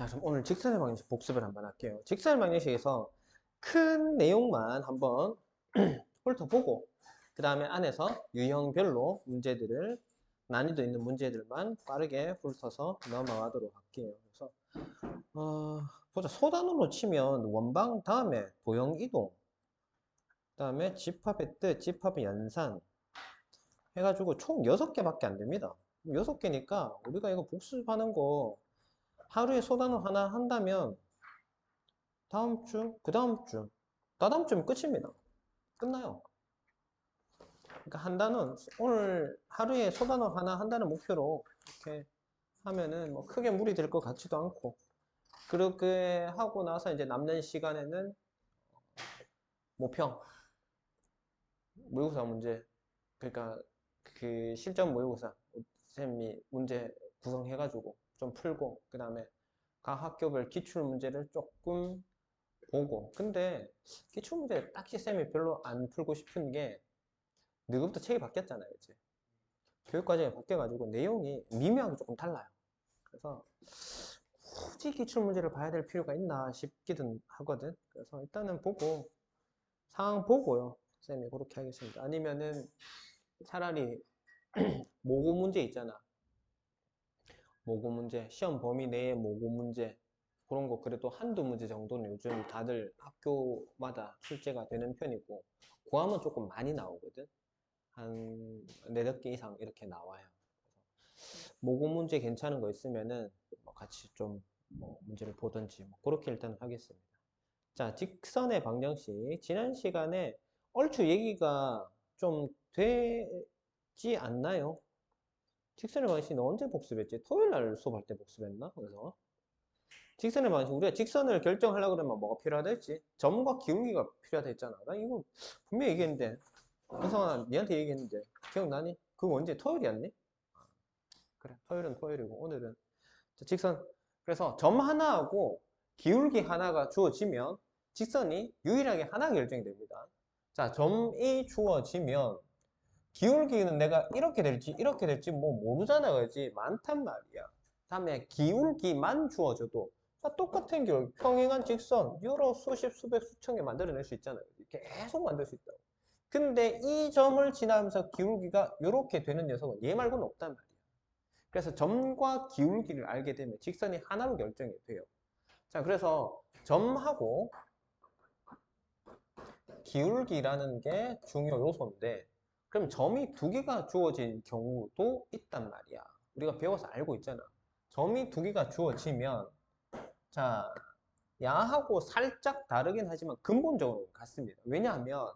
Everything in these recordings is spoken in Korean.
자, 그럼 오늘 직선의 방정식 복습을 한번 할게요. 직선의 방정식에서 큰 내용만 한번 훑어보고, 그 다음에 안에서 유형별로 문제들을, 난이도 있는 문제들만 빠르게 훑어서 넘어가도록 할게요. 그래서, 보자. 소단으로 치면 원방 다음에 도형 이동, 그 다음에 집합의 뜻, 집합의 연산, 해가지고 총 6개밖에 안 됩니다. 6개니까 우리가 이거 복습하는 거 하루에 소단어 하나 한다면 다음 주, 그 다음 주, 다다음 주면 끝입니다. 끝나요. 그러니까 한 단원, 오늘 하루에 소단어 하나 한다는 목표로 이렇게 하면은 뭐 크게 무리될 것 같지도 않고, 그렇게 하고 나서 이제 남는 시간에는 모평, 모의고사 문제, 그러니까 그 실전 모의고사, 쌤이 문제 구성해가지고 좀 풀고, 그 다음에 각 학교별 기출 문제를 조금 보고, 근데 기출 문제 딱히 쌤이 별로 안 풀고 싶은 게 너부터 책이 바뀌었잖아요, 이제. 교육과정이 바뀌어가지고 내용이 미묘하게 조금 달라요. 그래서 굳이 기출문제를 봐야 될 필요가 있나 싶기는 하거든. 그래서 일단은 보고, 상황 보고요. 쌤이 그렇게 하겠습니다. 아니면은 차라리 모고 문제 있잖아. 모고 문제, 시험 범위 내의 모고 문제. 그런 거 그래도 한두 문제 정도는 요즘 다들 학교마다 출제가 되는 편이고, 고함은 조금 많이 나오거든. 한 네댓 개 이상 이렇게 나와요. 모고 문제 괜찮은 거 있으면은 뭐 같이 좀 뭐 문제를 보든지 뭐 그렇게 일단 하겠습니다. 자, 직선의 방정식. 지난 시간에 얼추 얘기가 좀 되지 않나요? 직선의 방정식은 언제 복습했지? 토요일 날 수업할 때 복습했나? 그래서 직선의 방정식, 우리가 직선을 결정하려고 그러면 뭐가 필요하다 했지? 점과 기울기가 필요하다 했잖아. 나 이거 분명히 얘기했는데, 현성아 니한테 얘기했는데 기억나니? 그거 언제? 토요일이었니? 그래, 토요일은 토요일이고 오늘은 직선. 그래서 점 하나하고 기울기 하나가 주어지면 직선이 유일하게 하나 결정이 됩니다. 자, 점이 주어지면 기울기는 내가 이렇게 될지 이렇게 될지 뭐 모르잖아, 그지? 많단 말이야. 다음에 기울기만 주어져도 똑같은 기울기, 평행한 직선 여러 수십 수백 수천 개 만들어낼 수 있잖아요. 계속 만들 수 있다고. 근데 이 점을 지나면서 기울기가 이렇게 되는 녀석은 얘 말고는 없단 말이야. 그래서 점과 기울기를 알게 되면 직선이 하나로 결정이 돼요. 자, 그래서 점하고 기울기라는 게 중요 요소인데, 그럼 점이 두 개가 주어진 경우도 있단 말이야. 우리가 배워서 알고 있잖아. 점이 두 개가 주어지면, 자, 야하고 살짝 다르긴 하지만 근본적으로 같습니다. 왜냐하면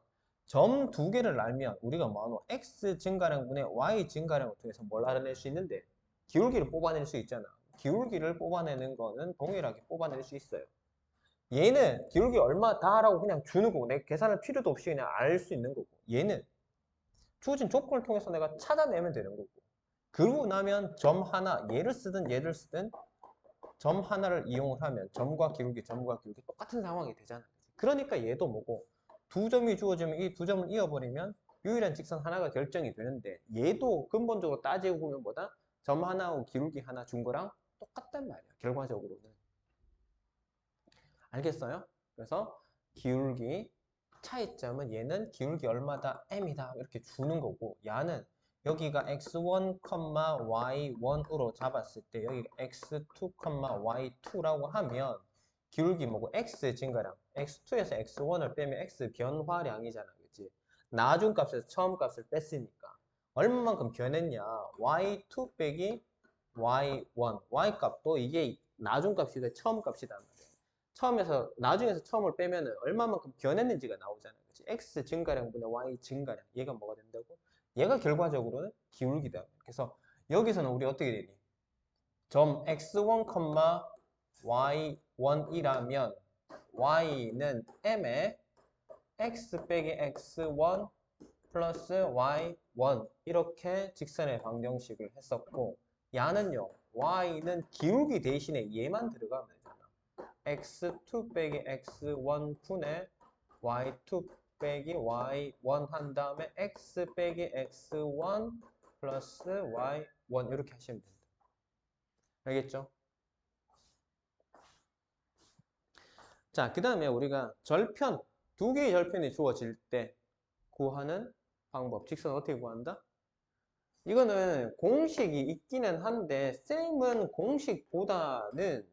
점 두 개를 알면 우리가 뭐하노? x 증가량분의 y 증가량을 통해서 뭘 알아낼 수 있는데 기울기를 뽑아낼 수 있잖아. 기울기를 뽑아내는 거는 동일하게 뽑아낼 수 있어요. 얘는 기울기 얼마 다라고 그냥 주는 거고 내가 계산할 필요도 없이 그냥 알 수 있는 거고, 얘는 주어진 조건을 통해서 내가 찾아내면 되는 거고, 그러고 나면 점 하나, 얘를 쓰든 얘를 쓰든 점 하나를 이용을 하면 점과 기울기 똑같은 상황이 되잖아요. 그러니까 얘도 뭐고, 두 점이 주어지면 이 두 점을 이어버리면 유일한 직선 하나가 결정이 되는데, 얘도 근본적으로 따지고 보면 뭐다? 점 하나하고 기울기 하나 준 거랑 똑같단 말이야, 결과적으로는. 알겠어요? 그래서 기울기 차이점은 얘는 기울기 얼마다? m이다 이렇게 주는 거고, 야는 여기가 x1, y1으로 잡았을 때 여기가 x2, y2라고 하면 기울기 뭐고? x 증가량. x2에서 x1을 빼면 x 변화량이잖아, 그치? 나중 값에서 처음 값을 뺐으니까 얼마만큼 변했냐? y2 빼기 y1. y 값도 이게 나중 값이다, 처음 값이다. 처음에서 나중에서 처음을 빼면은 얼마만큼 변했는지가 나오잖아요. 그치? x 증가량분의 y 증가량. 얘가 뭐가 된다고? 얘가 결과적으로는 기울기다. 그래서 여기서는 우리 어떻게 되니? 점 x1, y1이라면 y는 m에 x 빼기 x1 플러스 y1 이렇게 직선의 방정식을 했었고, 야는요, y는 기울기 대신에 얘만 들어가면 되잖아. x2 빼기 x1 분의 y2 빼기 y1 한 다음에 x 빼기 x1 플러스 y1 이렇게 하시면 됩니다. 알겠죠? 자, 그 다음에 우리가 절편, 두 개의 절편이 주어질 때 구하는 방법. 직선 어떻게 구한다? 이거는 공식이 있기는 한데 쌤은 공식보다는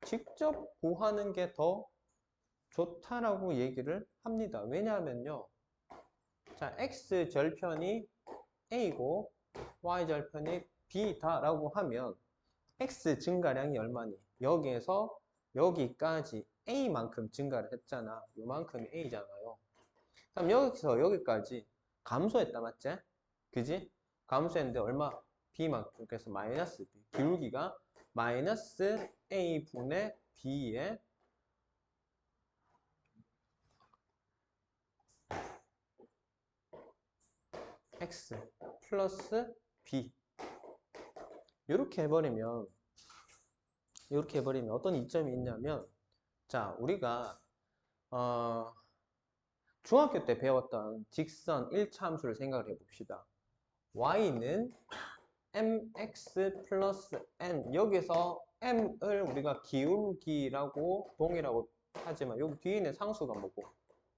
직접 구하는 게 더 좋다라고 얘기를 합니다. 왜냐하면요. 자, x 절편이 a고 y 절편이 b다라고 하면 x 증가량이 얼마니? 여기에서 여기까지 a만큼 증가를 했잖아. 요만큼이 a잖아요. 그럼 여기서 여기까지 감소했다, 맞지? 그지? 감소했는데 얼마? b만큼. 그래서 마이너스 b. 기울기가 마이너스 a분의 b의 x 플러스 b. 이렇게 해버리면 어떤 이점이 있냐면, 자, 우리가 중학교 때 배웠던 직선 1차 함수를 생각을 해봅시다. y는 mx 플러스 n. 여기서 m을 우리가 기울기라고 동이라고 하지만 여기 뒤에 있는 상수가 뭐고?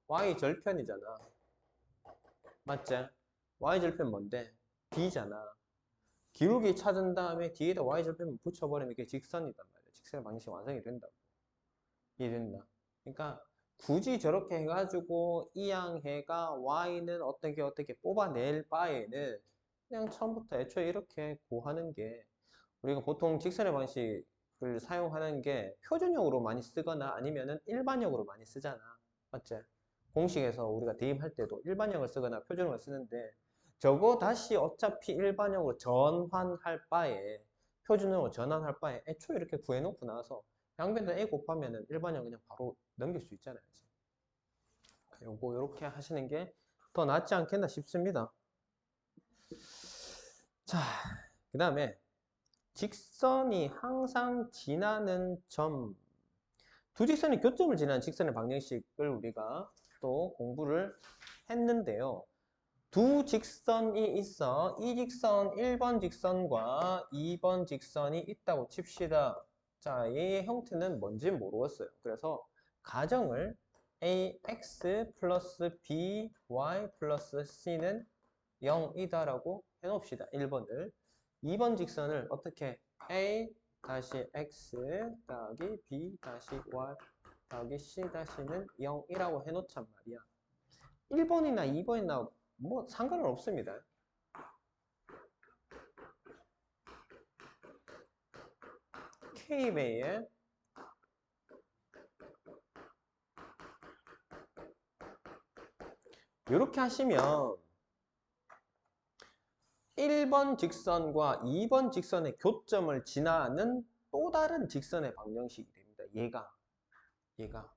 y 절편이잖아. 맞지? y 절편 뭔데? b잖아. 기울기 찾은 다음에 뒤에다 y 절편 붙여버리면 이게 직선이단 말이야. 직선의 방식이 완성이 된다고. 이해된다? 그러니까 굳이 저렇게 해가지고 이항해가 y는 어떻게 뽑아낼 바에는 그냥 처음부터 애초에 이렇게 구하는 게, 우리가 보통 직선의 방식을 사용하는 게 표준형으로 많이 쓰거나 아니면은 일반형으로 많이 쓰잖아. 맞지? 공식에서 우리가 대입할 때도 일반형을 쓰거나 표준형을 쓰는데, 저거 다시 어차피 일반형으로 전환할 바에, 표준형으로 전환할 바에 애초에 이렇게 구해놓고 나서 양변 다 a 곱하면은 일반형 그냥 바로 넘길 수 있잖아요. 요거 이렇게 하시는 게 더 낫지 않겠나 싶습니다. 자, 그 다음에 직선이 항상 지나는 점. 두 직선이 교점을 지나는 직선의 방정식을 우리가 또 공부를 했는데요. 두 직선이 있어. 이 직선 1번 직선과 2번 직선이 있다고 칩시다. 자, 얘의 형태는 뭔지 모르겠어요. 그래서 가정을 ax 플러스 by 플러스 c는 0이다라고 해놓읍시다. 1번을. 2번 직선을 어떻게 a 다시 x 더하기 b 다시 y 더하기 c 다시는 0이라고 해놓잔 말이야. 1번이나 2번이나 뭐 상관은 없습니다. K배에 이렇게 하시면 1번 직선과 2번 직선의 교점을 지나는 또 다른 직선의 방정식이 됩니다. 얘가.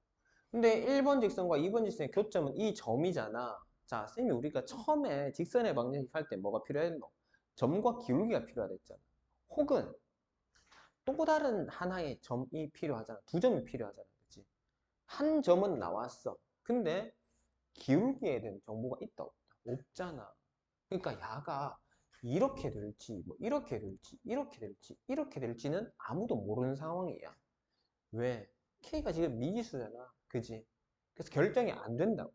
근데 1번 직선과 2번 직선의 교점은 이 점이잖아. 자, 쌤이 우리가 처음에 직선의 방정식 할 때 뭐가 필요했노? 점과 기울기가 필요하댔잖아. 혹은 또 다른 하나의 점이 필요하잖아. 두 점이 필요하잖아. 그치? 한 점은 나왔어. 근데 기울기에 대한 정보가 있다 없다? 없잖아. 그러니까 야가 이렇게 될지, 뭐 이렇게 될지, 이렇게 될지, 이렇게 될지는 아무도 모르는 상황이야. 왜? K가 지금 미지수잖아. 그지? 그래서 결정이 안 된다고.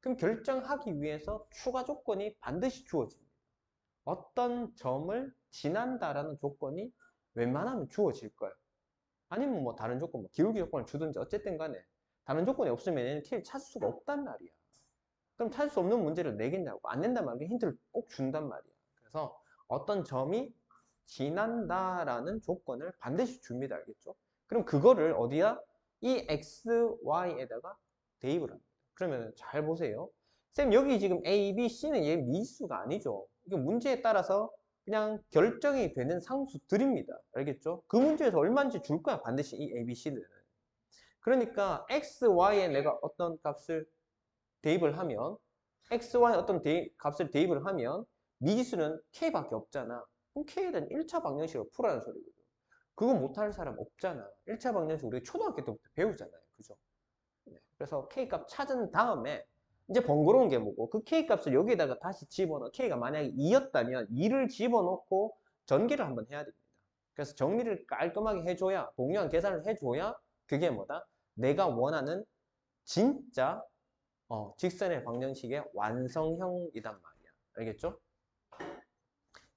그럼 결정하기 위해서 추가 조건이 반드시 주어집니다. 어떤 점을 지난다라는 조건이 웬만하면 주어질 거예요. 아니면 뭐 다른 조건, 뭐 기울기 조건을 주든지 어쨌든 간에 다른 조건이 없으면 얘는 K를 찾을 수가 없단 말이야. 그럼 찾을 수 없는 문제를 내겠냐고. 안 낸단 말이야. 힌트를 꼭 준단 말이야. 그래서 어떤 점이 지난다라는 조건을 반드시 줍니다. 알겠죠? 그럼 그거를 어디야? 이 x, y에다가 대입을 합니다. 그러면 잘 보세요. 쌤, 여기 지금 a, b, c는 얘 미수가 아니죠. 이게 문제에 따라서 그냥 결정이 되는 상수들입니다. 알겠죠? 그 문제에서 얼마인지 줄 거야. 반드시 이 a, b, c는. 그러니까 x, y에 내가 어떤 값을 대입을 하면 x, y 어떤 값을 대입을 하면 미지수는 k밖에 없잖아. 그럼 k에 대한 1차 방정식을 풀라는 소리거든. 그거 못할 사람 없잖아. 1차 방정식 우리 초등학교 때부터 배우잖아요. 그죠? 네. 그래서 k값 찾은 다음에 이제 번거로운 게 뭐고 그 k값을 여기에다가 다시 집어넣어. k가 만약에 2였다면 2를 집어넣고 전개를 한번 해야 됩니다. 그래서 정리를 깔끔하게 해줘야 동일한 계산을 해줘야 그게 뭐다? 내가 원하는 진짜 직선의 방정식의 완성형이단 말이야. 알겠죠?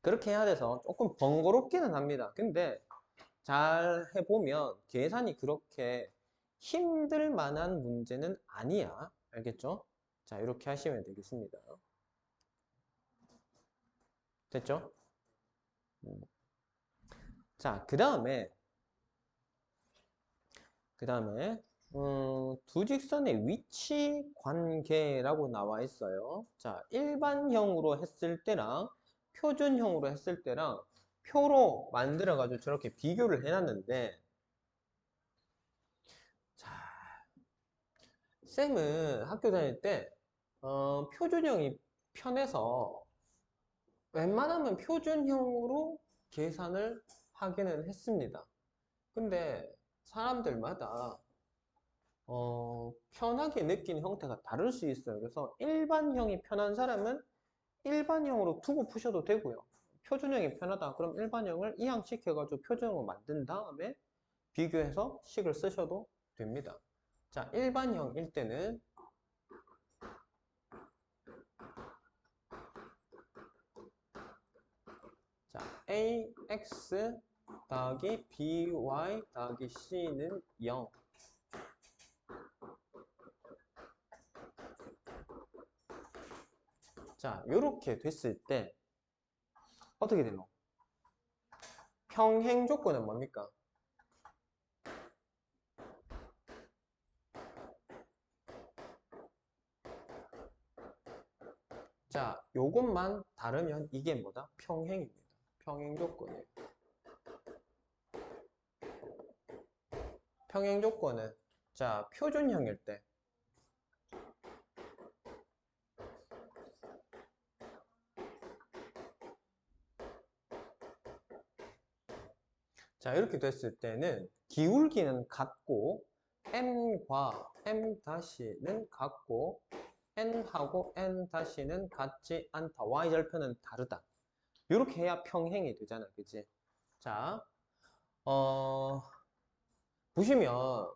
그렇게 해야 돼서 조금 번거롭기는 합니다. 근데 잘 해보면 계산이 그렇게 힘들 만한 문제는 아니야. 알겠죠? 자, 이렇게 하시면 되겠습니다. 됐죠? 자, 그 다음에 두 직선의 위치 관계라고 나와 있어요. 자, 일반형으로 했을 때랑 표준형으로 했을 때랑 표로 만들어가지고 저렇게 비교를 해놨는데, 자, 쌤은 학교 다닐 때 표준형이 편해서 웬만하면 표준형으로 계산을 하기는 했습니다. 근데 사람들마다 편하게 느끼는 형태가 다를 수 있어요. 그래서 일반형이 편한 사람은 일반형으로 두고 푸셔도 되고요. 표준형이 편하다. 그럼 일반형을 이항시켜가지고 표준형을 만든 다음에 비교해서 식을 쓰셔도 됩니다. 자, 일반형일 때는 자, ax 더하기 by 더하기 c는 0. 자, 이렇게 됐을 때 어떻게 되노? 평행 조건은 뭡니까? 자, 요것만 다르면 이게 뭐다? 평행입니다. 평행 조건이에요. 평행 조건은 자, 표준형일 때 자, 이렇게 됐을 때는 기울기는 같고 m과 m-는 같고 n하고 n-는 같지 않다. y절편은 다르다. 이렇게 해야 평행이 되잖아. 그치? 자, 보시면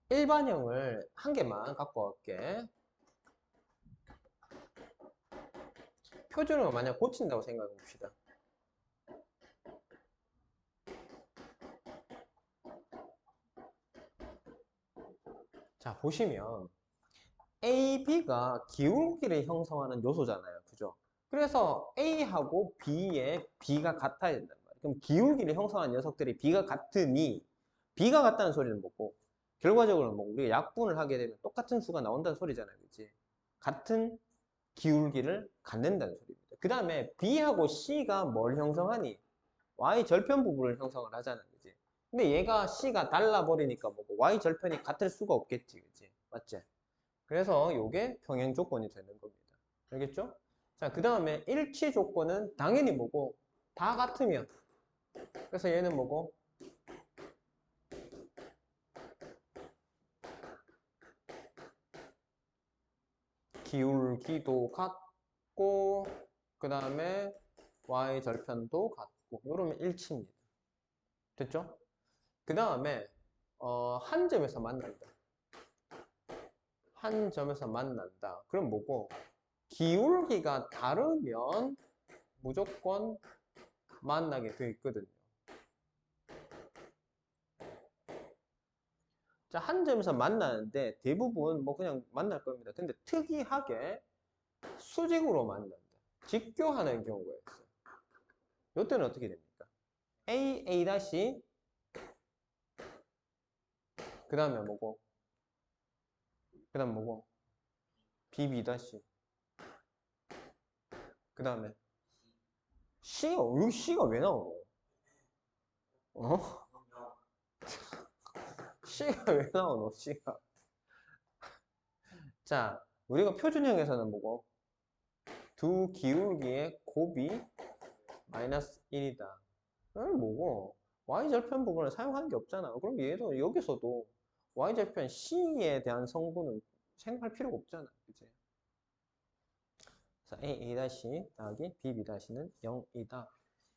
일반형을 한 개만 갖고 갈게. 표준으로 만약 고친다고 생각해 봅시다. 자, 보시면 A, B가 기울기를 형성하는 요소잖아요. 그죠? 그래서 A하고 B의 B가 같아야 된단 말이에요. 그럼 기울기를 형성하는 녀석들이 B가 같으니 B가 같다는 소리는 뭐고 결과적으로 뭐 우리가 약분을 하게 되면 똑같은 수가 나온다는 소리잖아요. 그치? 같은 기울기를 갖는다는 소리입니다. 그 다음에 B하고 C가 뭘 형성하니? Y 절편 부분을 형성을 하잖아. 그치? 근데 얘가 C가 달라버리니까 뭐고 Y 절편이 같을 수가 없겠지. 그치? 맞지? 그래서 이게 평행 조건이 되는 겁니다. 알겠죠? 자, 그 다음에 일치 조건은 당연히 뭐고 다 같으면 그래서 얘는 뭐고 기울기도 같고 그 다음에 y 절편도 같고 이러면 일치입니다. 됐죠? 그 다음에 한 점에서 만난다. 한 점에서 만난다. 그럼 뭐고 기울기가 다르면 무조건 만나게 돼 있거든요. 자, 한 점에서 만나는데 대부분 뭐 그냥 만날 겁니다. 근데 특이하게 수직으로 만난다. 직교하는 경우가 있어요. 이때는 어떻게 됩니까? A, A 다시 그 다음에 뭐고? 그 다음 뭐고? B, B 다시 그 다음에 C가 여기 C가 왜 나오노? 어? C가 왜 나오노? C가 자, 우리가 표준형에서는 뭐고? 두 기울기의 곱이 마이너스 1이다. 뭐고? y절편 부분을 사용한 게 없잖아. 그럼 얘도 여기서도 y절편 C에 대한 성분은 생각할 필요가 없잖아. 그치? 그래서 A, A' 더하기 B, B' 는 0이다.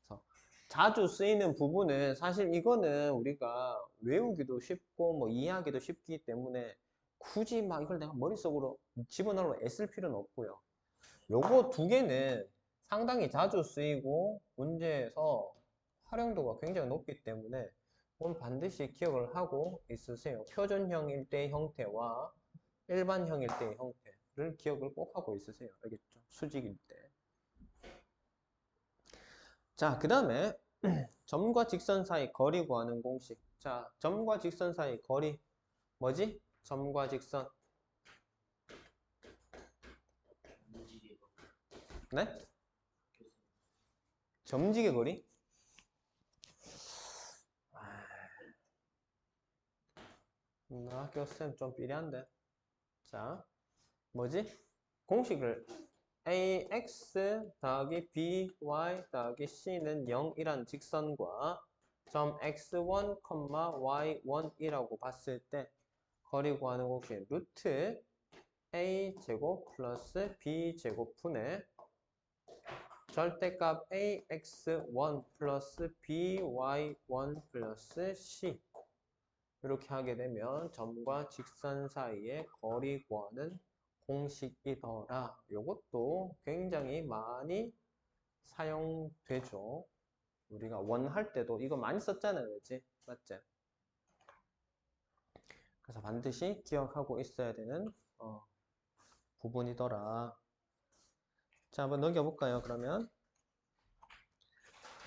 그래서 자주 쓰이는 부분은 사실 이거는 우리가 외우기도 쉽고 뭐 이해하기도 쉽기 때문에 굳이 막 이걸 내가 머릿속으로 집어넣으러 애쓸 필요는 없고요. 요거 두 개는 상당히 자주 쓰이고 문제에서 활용도가 굉장히 높기 때문에 그건 반드시 기억을 하고 있으세요. 표준형 일대의 형태와 일반형 일대의 형태를 기억을 꼭 하고 있으세요. 알겠죠? 수직일 때. 자, 그 다음에 점과 직선 사이 거리 구하는 공식. 자, 점과 직선 사이 거리 뭐지? 점과 직선. 네? 점직의 거리? 학교 쌤 좀 삐리한데. 자, 뭐지? 공식을 ax 더하기 by 더하기 c는 0이란 직선과 점 x1, y1이라고 봤을 때 거리 구하는 공식 루트 a제곱 플러스 b제곱분의 절대값 ax1 플러스 by1 플러스 c 이렇게 하게 되면 점과 직선 사이의 거리 구하는 공식이더라. 이것도 굉장히 많이 사용되죠. 우리가 원할 때도 이거 많이 썼잖아요. 그치? 맞지? 그래서 반드시 기억하고 있어야 되는 부분이더라. 자, 한번 넘겨볼까요? 그러면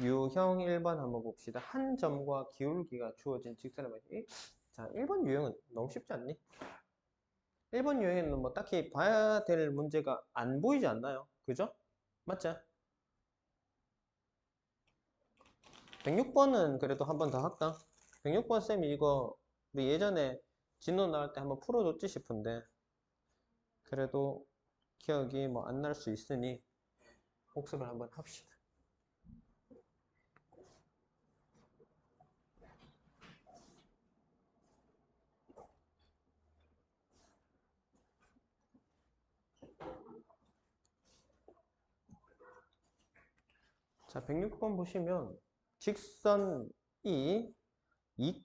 유형 1번 한번 봅시다. 한 점과 기울기가 주어진 직선의 방식. 자, 1번 유형은 너무 쉽지 않니? 1번 유형에는 뭐 딱히 봐야 될 문제가 안 보이지 않나요? 그죠? 맞죠? 106번은 그래도 한 번 더 할까? 106번 쌤이 이거 우리 예전에 진로 나올 때 한번 풀어줬지 싶은데 그래도 기억이 뭐 안 날 수 있으니 복습을 한번 합시다. 자, 106번 보시면 직선이 2,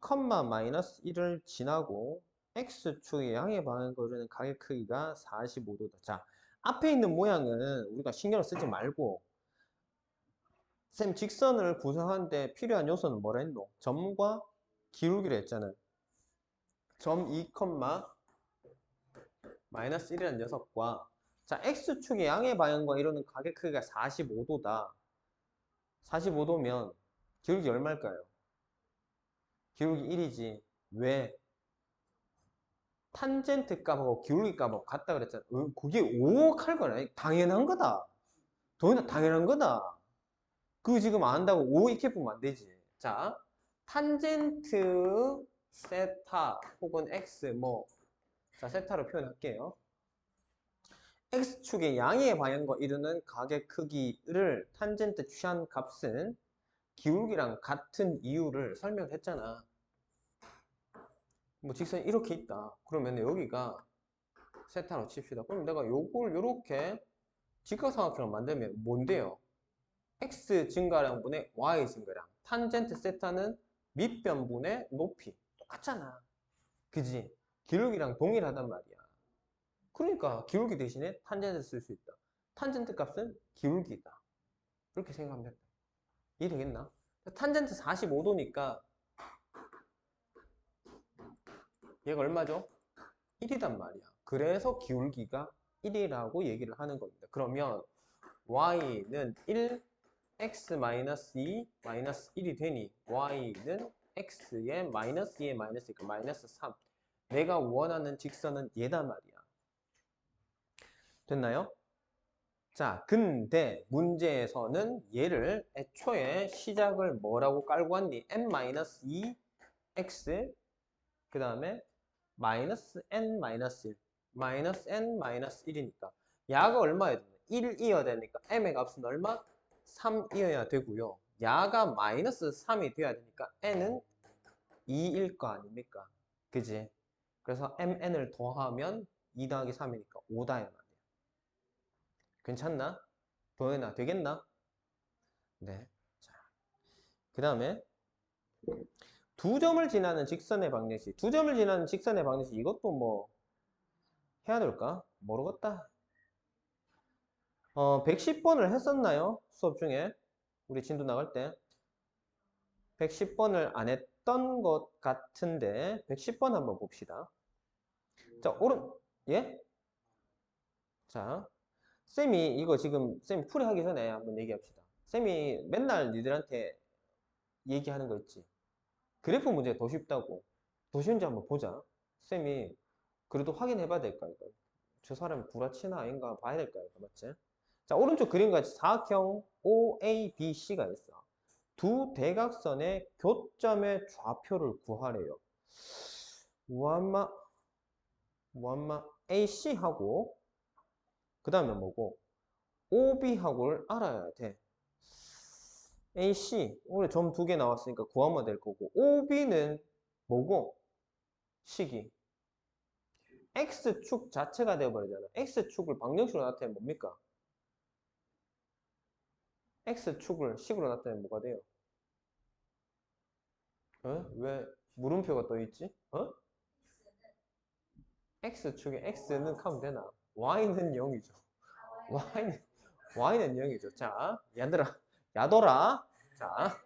마이너스 1을 지나고 x축의 양의 방향으로 이루는 각의 크기가 45도다. 자, 앞에 있는 모양은 우리가 신경을 쓰지 말고 쌤 직선을 구성하는데 필요한 요소는 뭐라 했노? 점과 기울기를 했잖아요. 점 2, 마이너스 1이라는 녀석과 자, x축의 양의 방향과 이루는 각의 크기가 45도다. 45도면 기울기 얼마일까요? 기울기 1이지. 왜? 탄젠트 값하고 기울기 값하고 같다 그랬잖아. 그게 5억 할 거네. 당연한 거다. 도현아, 당연한 거다. 그거 지금 안 한다고 5 이렇게 보면 안 되지. 자, 탄젠트 세타 혹은 x 뭐, 자, 세타로 표현할게요. x축의 양의 방향과 이루는 각의 크기를 탄젠트 취한 값은 기울기랑 같은 이유를 설명했잖아. 뭐 직선이 이렇게 있다. 그러면 여기가 세타로 칩시다. 그럼 내가 요걸 요렇게 직각삼각형을 만들면 뭔데요? x 증가량분의 y 증가량. 탄젠트 세타는 밑변분의 높이. 똑같잖아. 그지? 기울기랑 동일하단 말이야. 그러니까 기울기 대신에 탄젠트 쓸 수 있다. 탄젠트 값은 기울기다. 이렇게 생각하면 된다. 이해되겠나? 탄젠트 45도니까 얘가 얼마죠? 1이단 말이야. 그래서 기울기가 1이라고 얘기를 하는 겁니다. 그러면 y는 1, x-2, 마이너스 1이 되니 y는 x의 마이너스 2의 마이너스니까 마이너스 3. 내가 원하는 직선은 얘단 말이야. 됐나요? 자, 근데 문제에서는 얘를 애초에 시작을 뭐라고 깔고 왔니? n-2x 그 다음에 마이너스 n-1 마이너스 n-1이니까 야가 얼마여야 되냐? 1이어야 되니까 m의 값은 얼마? 3이어야 되고요. 야가 마이너스 3이 돼야 되니까 n은 2일 거 아닙니까? 그지? 그래서 mn을 더하면 2 더하기 3이니까 5다 이 말이야. 괜찮나? 도현아 되겠나? 네. 자, 그 다음에 두 점을 지나는 직선의 방정식. 두 점을 지나는 직선의 방정식. 이것도 뭐 해야 될까? 모르겠다. 110번을 했었나요? 수업 중에. 우리 진도 나갈 때. 110번을 안 했던 것 같은데 110번 한번 봅시다. 자, 예? 자, 쌤이 이거 지금 쌤 풀이하기 전에 한번 얘기합시다. 쌤이 맨날 니들한테 얘기하는 거 있지. 그래프 문제 더 쉽다고. 더 쉬운지 한번 보자. 쌤이 그래도 확인해 봐야 될까, 이거. 저 사람 구라치나 아닌가 봐야 될까, 이거. 맞지? 자, 오른쪽 그림과 같이 사각형 OABC가 있어. 두 대각선의 교점의 좌표를 구하래요. 무한마 AC하고 그 다음에 뭐고 OB하고를 알아야 돼. AC 오늘 점 두 개 나왔으니까 구하면 될 거고 OB는 뭐고? 식이 X축 자체가 되어버리잖아. X축을 방정식으로 나타내면 뭡니까? X축을 식으로 나타내면 뭐가 돼요? 왜 물음표가 떠 있지? X축에 X는 하면 되나? Y는 0이죠. Y는 0이죠. 자, 야돌아. 자,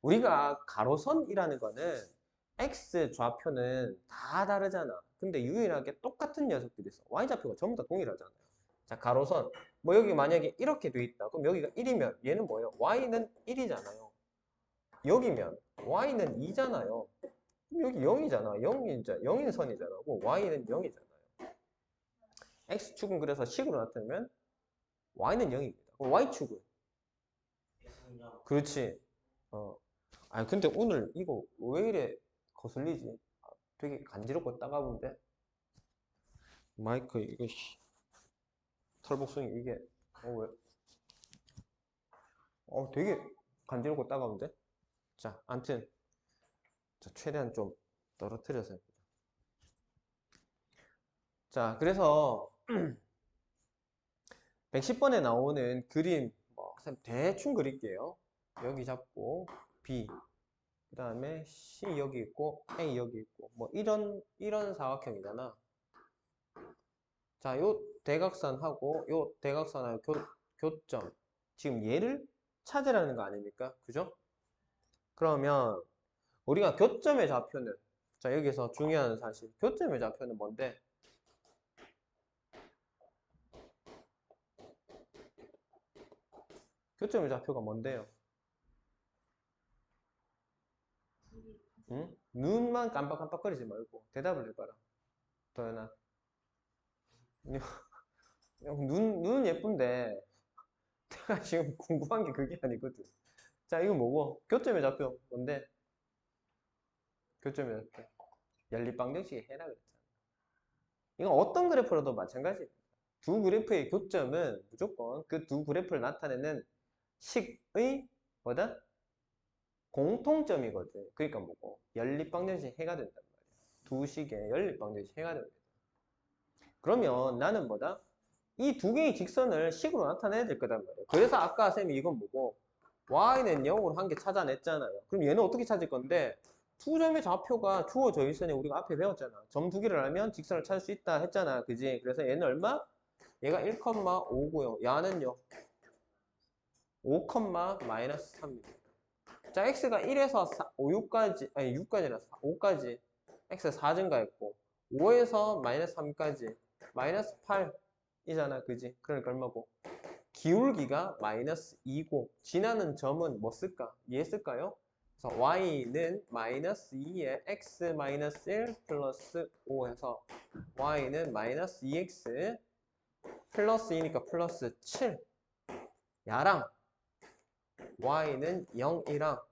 우리가 가로선이라는 거는 X 좌표는 다 다르잖아. 근데 유일하게 똑같은 녀석들이 있어. Y좌표가 전부 다 동일하잖아요. 자, 가로선. 뭐 여기 만약에 이렇게 돼 있다. 그럼 여기가 1이면 얘는 뭐예요? Y는 1이잖아요. 여기면 Y는 2잖아요. 그럼 여기 0이잖아. 0인 선이잖아. 그럼 Y는 0이잖아요. X축은 그래서 식으로 나타내면 Y는 0입니다. 그럼 Y축은? 그렇지. 아니, 근데 오늘 이거 왜 이래 거슬리지? 되게 간지럽고 따가운데? 마이크, 이거, 털복숭이, 이게, 왜? 되게 간지럽고 따가운데? 자, 암튼, 자, 최대한 좀 떨어뜨려서 해보자. 자, 그래서, 110번에 나오는 그림, 대충 그릴게요. 여기 잡고, B. 그 다음에 C 여기 있고, A 여기 있고, 뭐, 이런 사각형이잖아. 자, 요 대각선하고, 요 대각선하고 교점. 지금 얘를 찾으라는 거 아닙니까? 그죠? 그러면, 우리가 교점의 좌표는, 자, 여기서 중요한 사실. 교점의 좌표는 뭔데? 교점의 좌표가 뭔데요? 응? 눈만 깜빡깜빡거리지 말고 대답을 해봐라. 도연아. 눈 예쁜데 내가 지금 궁금한 게 그게 아니거든. 자, 이거 뭐고? 교점의 좌표 뭔데? 교점의 좌표. 연립방정식에 해라 그랬잖아. 이건 어떤 그래프로도 마찬가지입니다. 두 그래프의 교점은 무조건 그 두 그래프를 나타내는 식의 뭐다? 공통점이거든. 그러니까 뭐고? 연립방정식 해가 된단 말이야. 두 식의 연립방정식 해가 됩니다. 그러면 나는 뭐다? 이 두 개의 직선을 식으로 나타내야 될 거단 말이에요. 그래서 아까 쌤이 이건 뭐고? y는 0으로 한 개 찾아냈잖아요. 그럼 얘는 어떻게 찾을 건데? 두 점의 좌표가 주어져 있으니 우리가 앞에 배웠잖아. 점 두 개를 알면 직선을 찾을 수 있다 했잖아. 그지? 그래서 얘는 얼마? 얘가 1,5고요. 야는요? 5, 마이너스 3입니다. 자, x가 1에서 6까지, 아니 6까지나 5까지 x 4 증가했고 5에서 마이너스 3까지 마이너스 8이잖아. 그지? 그러니까 얼마고? 기울기가 마이너스 2고 지나는 점은 뭐 쓸까? 얘 쓸까요? 그래서 y는 마이너스 2에 x 마이너스 1 플러스 5 해서 y는 마이너스 2x 플러스 2니까 플러스 7 야랑 y는 0이랑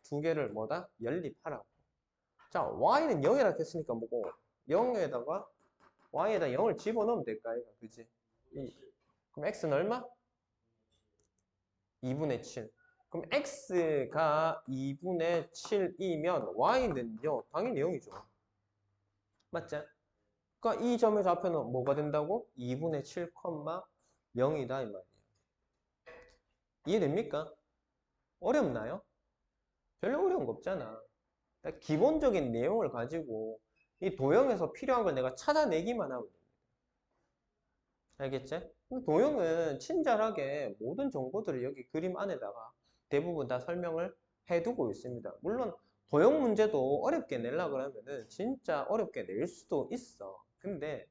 두 개를 뭐다? 연립하라고. 자, y는 0이라고 했으니까 뭐고 0에다가 y에다 0을 집어넣으면 될까? 그치? 그럼 x는 얼마? 2분의 7. 그럼 x가 2분의 7이면 y는요 당연히 0이죠. 맞지? 그러니까 이 점의 좌표는 뭐가 된다고? 2분의 7, 0이다 이 말이에요. 이해됩니까? 어렵나요? 별로 어려운 거 없잖아. 딱 기본적인 내용을 가지고 이 도형에서 필요한 걸 내가 찾아내기만 하면 돼. 알겠지? 도형은 친절하게 모든 정보들을 여기 그림 안에다가 대부분 다 설명을 해두고 있습니다. 물론 도형 문제도 어렵게 내려고 하면은 진짜 어렵게 낼 수도 있어. 근데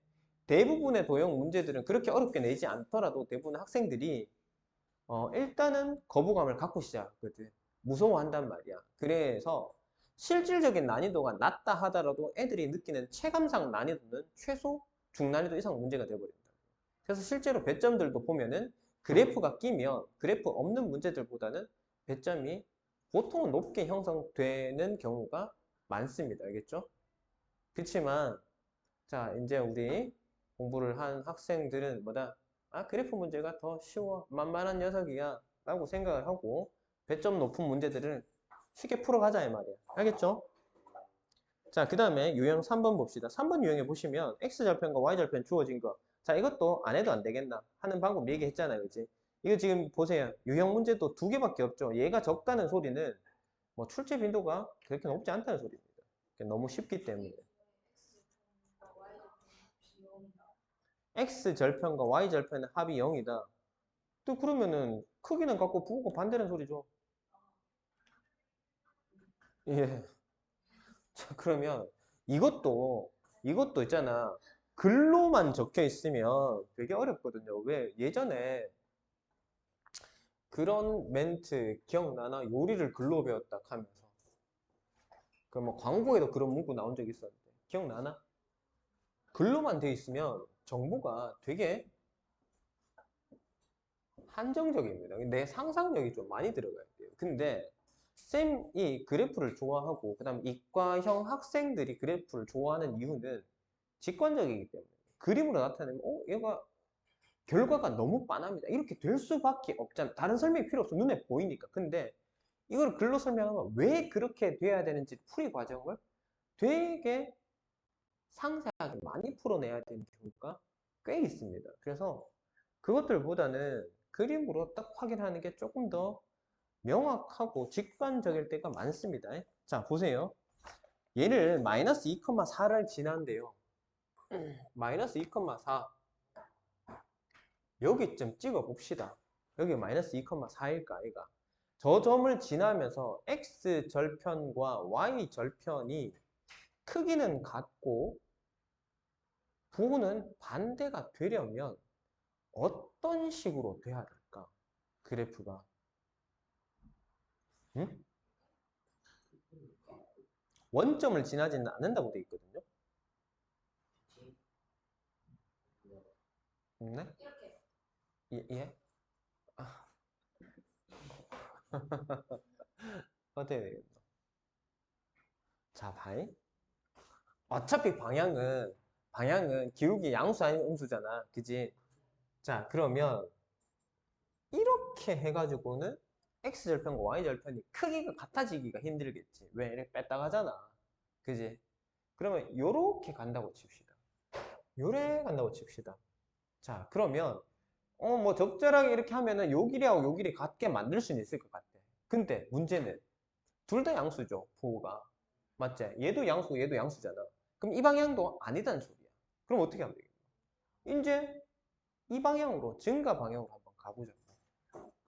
대부분의 도형 문제들은 그렇게 어렵게 내지 않더라도 대부분 학생들이 일단은 거부감을 갖고 시작하거든. 무서워한단 말이야. 그래서 실질적인 난이도가 낮다 하더라도 애들이 느끼는 체감상 난이도는 최소 중난이도 이상 문제가 되어버린다. 그래서 실제로 배점들도 보면은 그래프가 끼면 그래프 없는 문제들보다는 배점이 보통은 높게 형성되는 경우가 많습니다. 알겠죠? 그렇지만 자 이제 우리 공부를 한 학생들은 뭐다? 아 그래프 문제가 더 쉬워 만만한 녀석이야 라고 생각을 하고 배점 높은 문제들을 쉽게 풀어가자 이 말이야. 알겠죠? 자, 그 다음에 유형 3번 봅시다. 3번 유형에 보시면 X절편과 Y절편 주어진 거. 자, 이것도 안 해도 안 되겠나? 하는 방법 얘기했잖아요. 그지? 이거 지금 보세요. 유형 문제도 두 개밖에 없죠. 얘가 적다는 소리는 뭐 출제 빈도가 그렇게 높지 않다는 소리입니다. 너무 쉽기 때문에. X절편과 Y절편의 합이 0이다. 또 그러면은 크기는 같고 부호가 반대는 소리죠. 예. 자, 그러면 이것도 있잖아. 글로만 적혀 있으면 되게 어렵거든요. 왜? 예전에 그런 멘트 기억나나? 요리를 글로 배웠다 하면서. 그 뭐 광고에도 그런 문구 나온 적 있었는데. 기억나나? 글로만 돼 있으면 정보가 되게 한정적입니다. 내 상상력이 좀 많이 들어가야 돼요. 근데 쌤이 그래프를 좋아하고 그다음 이과형 학생들이 그래프를 좋아하는 이유는 직관적이기 때문에 그림으로 나타내면 얘가 결과가 너무 빤합니다. 이렇게 될 수밖에 없잖아. 다른 설명이 필요 없어. 눈에 보이니까. 근데 이걸 글로 설명하면 왜 그렇게 돼야 되는지 풀이 과정을 되게 상세하게 많이 풀어내야 되는 경우가 꽤 있습니다. 그래서 그것들보다는 그림으로 딱 확인하는 게 조금 더 명확하고 직관적일 때가 많습니다. 자, 보세요. 얘를 마이너스 2,4를 지난데요. 마이너스 2,4 여기쯤 찍어 봅시다. 여기 마이너스 2,4일까 아이가. 저 점을 지나면서 x절편과 y절편이 크기는 같고 부호는 반대가 되려면 어떤 식으로 돼야 될까? 그래프가. 응? 원점을 지나지는 않는다고 돼 있거든요. 네? 예? 아, 어떻게 되겠노? 자, 봐이. 어차피 방향은 기울기 양수 아니면 음수잖아. 그지? 자, 그러면 이렇게 해가지고는 X절편과 Y절편이 크기가 같아지기가 힘들겠지. 왜? 이렇게 뺐다 가잖아. 그지? 그러면 요렇게 간다고 칩시다. 요래 간다고 칩시다. 자, 그러면 뭐 적절하게 이렇게 하면은 요 길이하고 요 길이 같게 만들 수는 있을 것 같아. 근데 문제는 둘 다 양수죠. 부호가. 맞지? 얘도 양수고 얘도 양수잖아. 그럼 이 방향도 아니다는 소리야. 그럼 어떻게 하면 되겠어? 이제 이 방향으로 증가 방향으로 한번 가보자.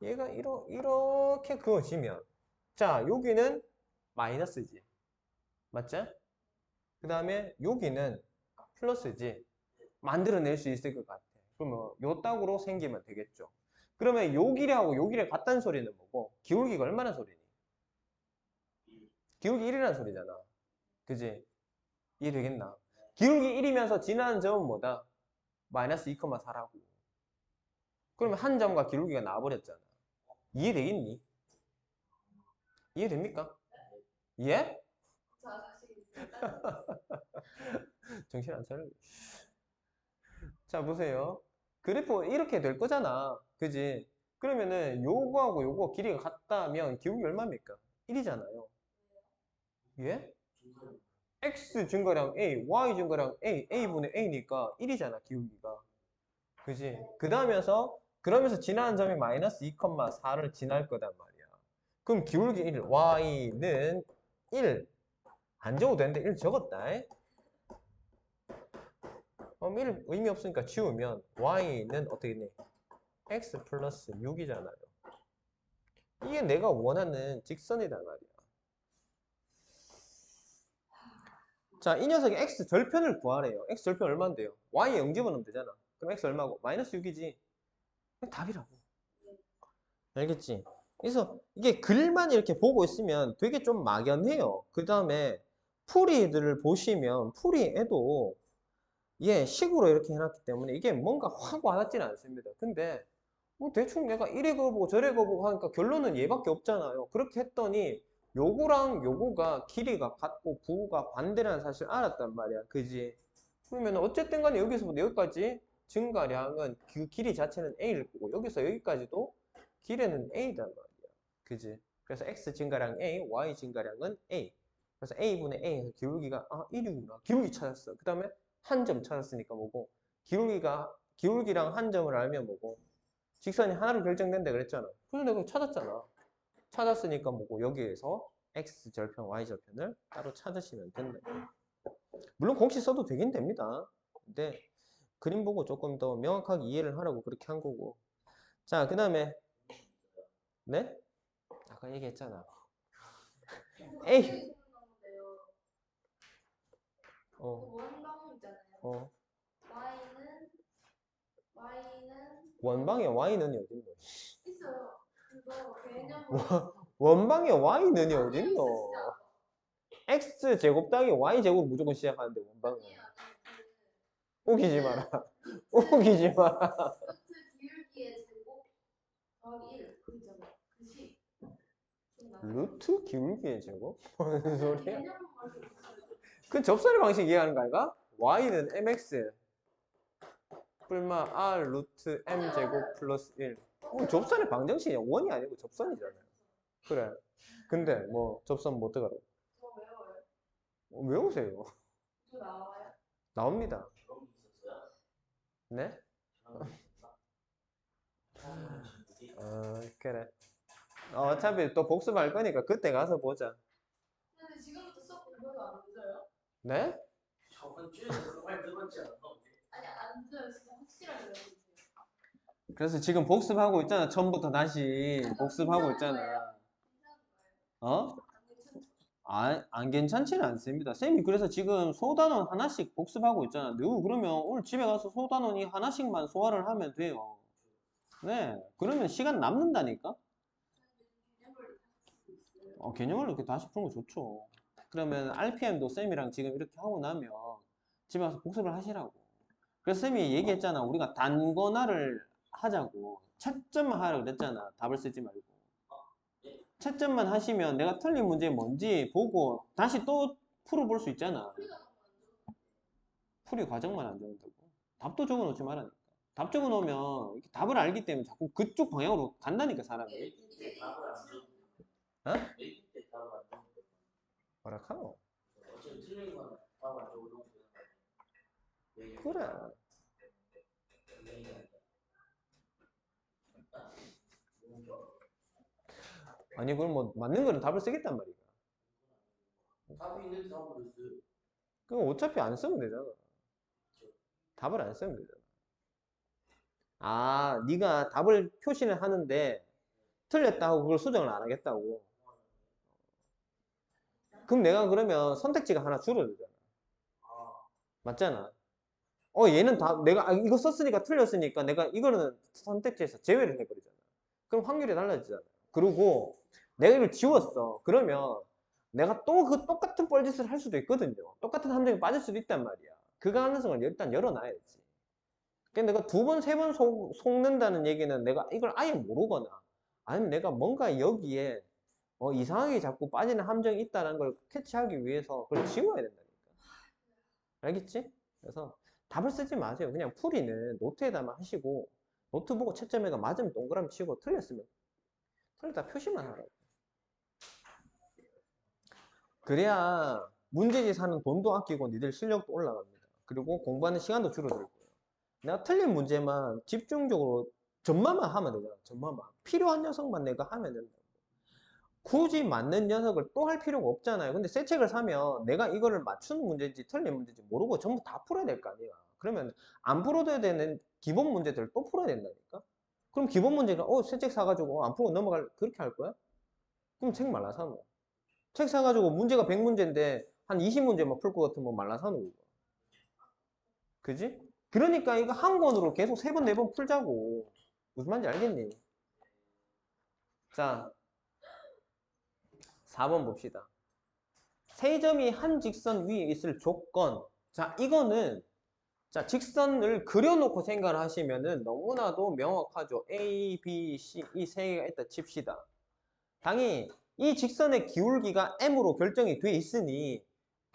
얘가 이렇게 그어지면 자 여기는 마이너스지. 맞지? 그 다음에 여기는 플러스지. 만들어낼 수 있을 것 같아. 그러면 요 딱으로 생기면 되겠죠. 그러면 요 길이하고 요 길이 같다는 소리는 뭐고 기울기가 얼마나 소리니? 기울기 1이라는 소리잖아. 그지? 이해되겠나? 기울기 1이면서 지나는 점은 뭐다? 마이너스 2,4라고. 그러면 한 점과 기울기가 나와버렸잖아. 이해되겠니? 이해됩니까? 예? 정신 안 차려. 자, 보세요. 그래프 이렇게 될 거잖아. 그지? 그러면은 요거하고 요거 길이가 같다면 기울기 얼마입니까? 1이잖아요. 예? X 증가량 A, Y 증가량 A, A분의 A니까 1이잖아, 기울기가. 그지? 그러면서 지나는 점이 마이너스 2,4를 지날 거단 말이야. 그럼 기울기 1, y는 1. 안 적어도 되는데 1 적었다. 그럼 1 의미 없으니까 지우면 y는 어떻게 돼? x 플러스 6이잖아요. 이게 내가 원하는 직선이란 말이야. 자, 이 녀석이 x 절편을 구하래요. x 절편 얼마인데요? y에 0 집어넣으면 되잖아. 그럼 x 얼마고? 마이너스 6이지. 답이라고. 알겠지? 그래서 이게 글만 이렇게 보고 있으면 되게 좀 막연해요. 그 다음에 풀이들을 보시면 풀이에도 예, 식으로 이렇게 해놨기 때문에 이게 뭔가 확 와닿지는 않습니다. 근데 뭐 대충 내가 이래 그어보고 저래 그어보고 하니까 결론은 얘밖에 없잖아요. 그렇게 했더니 요거랑 요거가 길이가 같고 부호가 반대라는 사실을 알았단 말이야. 그지? 그러면 어쨌든 간에 여기서부터 여기까지 증가량은 그 길이 자체는 A일 거고 여기서 여기까지도 길이는 A단 말이야. 그지? 그래서 X 증가량 A, Y 증가량은 A. 그래서 A분의 A 기울기가 1이구나. 기울기 찾았어. 그 다음에 한 점 찾았으니까 뭐고 기울기랑 한 점을 알면 뭐고 직선이 하나로 결정된다 그랬잖아. 그래서 내가 찾았잖아. 찾았으니까 뭐고 여기에서 X절편, Y절편을 따로 찾으시면 된다. 물론 공식 써도 되긴 됩니다. 근데 그림 보고 조금 더 명확하게 이해를 하라고 그렇게 한 거고. 자, 그 다음에 네? 아까 얘기했잖아. A. 원방울 있잖아요. 원방의 Y는이 어딨노? 있어요. 그거 개념으로 원방의 Y는이 어딨노? X 제곱 더하기 Y 제곱 무조건 시작하는데 원방은. 우기지 마라. 우기지 마라. 루트 기울기의 제곱 더하기 1 그 있잖아요. 그 식. 루트 기울기의 제곱? 무슨 소리야? 개념으로 말해서 그 접선의 방식 이해하는 거 아이가? Y는 mx 뿔마 r 루트 m 제곱 플러스 1. 접선의 방정식이야. 원이 아니고 접선이잖아요. 그래. 근데 뭐 접선 못 들어가라고. 저 외워요. 외우세요. 저 나와요. 나옵니다. 네? 그래. 어차피 또 복습할 거니까 그때 가서 보자. 근데 지금부터 수업 공부해도 안 늦어요? 네? 저번 주에도 말 들었지 않나? 아니 안 늦어요. 진짜 확실하게 외워주세요. 그래서 지금 복습하고 있잖아. 처음부터 다시 복습하고 있잖아. 어? 안 괜찮지는 않습니다. 쌤이 그래서 지금 소단원 하나씩 복습하고 있잖아. 너 그러면 오늘 집에 가서 소단원이 하나씩만 소화를 하면 돼요. 네. 그러면 시간 남는다니까? 개념을 이렇게 다시 푸는 거 좋죠. 그러면 RPM도 쌤이랑 지금 이렇게 하고 나면 집에 가서 복습을 하시라고. 그래서 쌤이 얘기했잖아. 우리가 단권화를 하자고. 채점만 하라고 그랬잖아. 답을 쓰지 말고. 채점만 하시면 내가 틀린 문제 뭔지 보고 다시 또 풀어볼 수 있잖아. 풀이 과정만 안 적는다고. 답도 적어놓지 말라니까. 답 적어놓으면 이렇게 답을 알기 때문에 자꾸 그쪽 방향으로 간다니까 사람이. 어? 뭐라 카노? 어차피 틀린 건 답안 적어도 되는 거야. 그래. 아니 그럼 뭐 맞는 거는 답을 쓰겠단 말이야. 답이 있는데 답을 왜 써요? 그럼 어차피 안 쓰면 되잖아. 답을 안 쓰면 되잖아. 네가 답을 표시를 하는데 틀렸다고 그걸 수정을 안 하겠다고. 그럼 내가 그러면 선택지가 하나 줄어들잖아. 맞잖아. 얘는 내가 이거 썼으니까 틀렸으니까 내가 이거는 선택지에서 제외를 해버리잖아. 그럼 확률이 달라지잖아. 그리고 내가 이걸 지웠어. 그러면 내가 또 그 똑같은 뻘짓을 할 수도 있거든요. 똑같은 함정에 빠질 수도 있단 말이야. 그 가능성을 일단 열어놔야지. 그러니까 내가 두 번, 세 번 속는다는 얘기는 내가 이걸 아예 모르거나 아니면 내가 뭔가 여기에 이상하게 자꾸 빠지는 함정이 있다는 걸 캐치하기 위해서 그걸 지워야 된다니까. 알겠지? 그래서 답을 쓰지 마세요. 그냥 풀이는 노트에다만 하시고 노트 보고 채점해가 맞으면 동그라미 치고 틀렸으면 틀렸다 표시만 하라고. 그래야 문제지 사는 돈도 아끼고 니들 실력도 올라갑니다. 그리고 공부하는 시간도 줄어들고요. 내가 틀린 문제만 집중적으로 점마만 하면 되잖아. 점마만. 필요한 녀석만 내가 하면 된다. 굳이 맞는 녀석을 또 할 필요가 없잖아요. 근데 새 책을 사면 내가 이거를 맞추는 문제인지 틀린 문제인지 모르고 전부 다 풀어야 될 거 아니야. 그러면 안 풀어도 되는 기본 문제들을 또 풀어야 된다니까? 그럼 기본 문제가, 새 책 사가지고 안 풀고 넘어갈, 그렇게 할 거야? 그럼 책 말라 사노. 책 사가지고 문제가 100문제인데 한 20문제만 풀 것 같으면 말라 사노. 이거. 그지? 그러니까 이거 한 권으로 계속 3번, 4번 풀자고. 무슨 말인지 알겠니? 자, 4번 봅시다. 세 점이 한 직선 위에 있을 조건. 자, 이거는 자, 직선을 그려놓고 생각을 하시면은 너무나도 명확하죠. A, B, C 이 세 개가 있다 칩시다. 당연히 이 직선의 기울기가 M으로 결정이 돼 있으니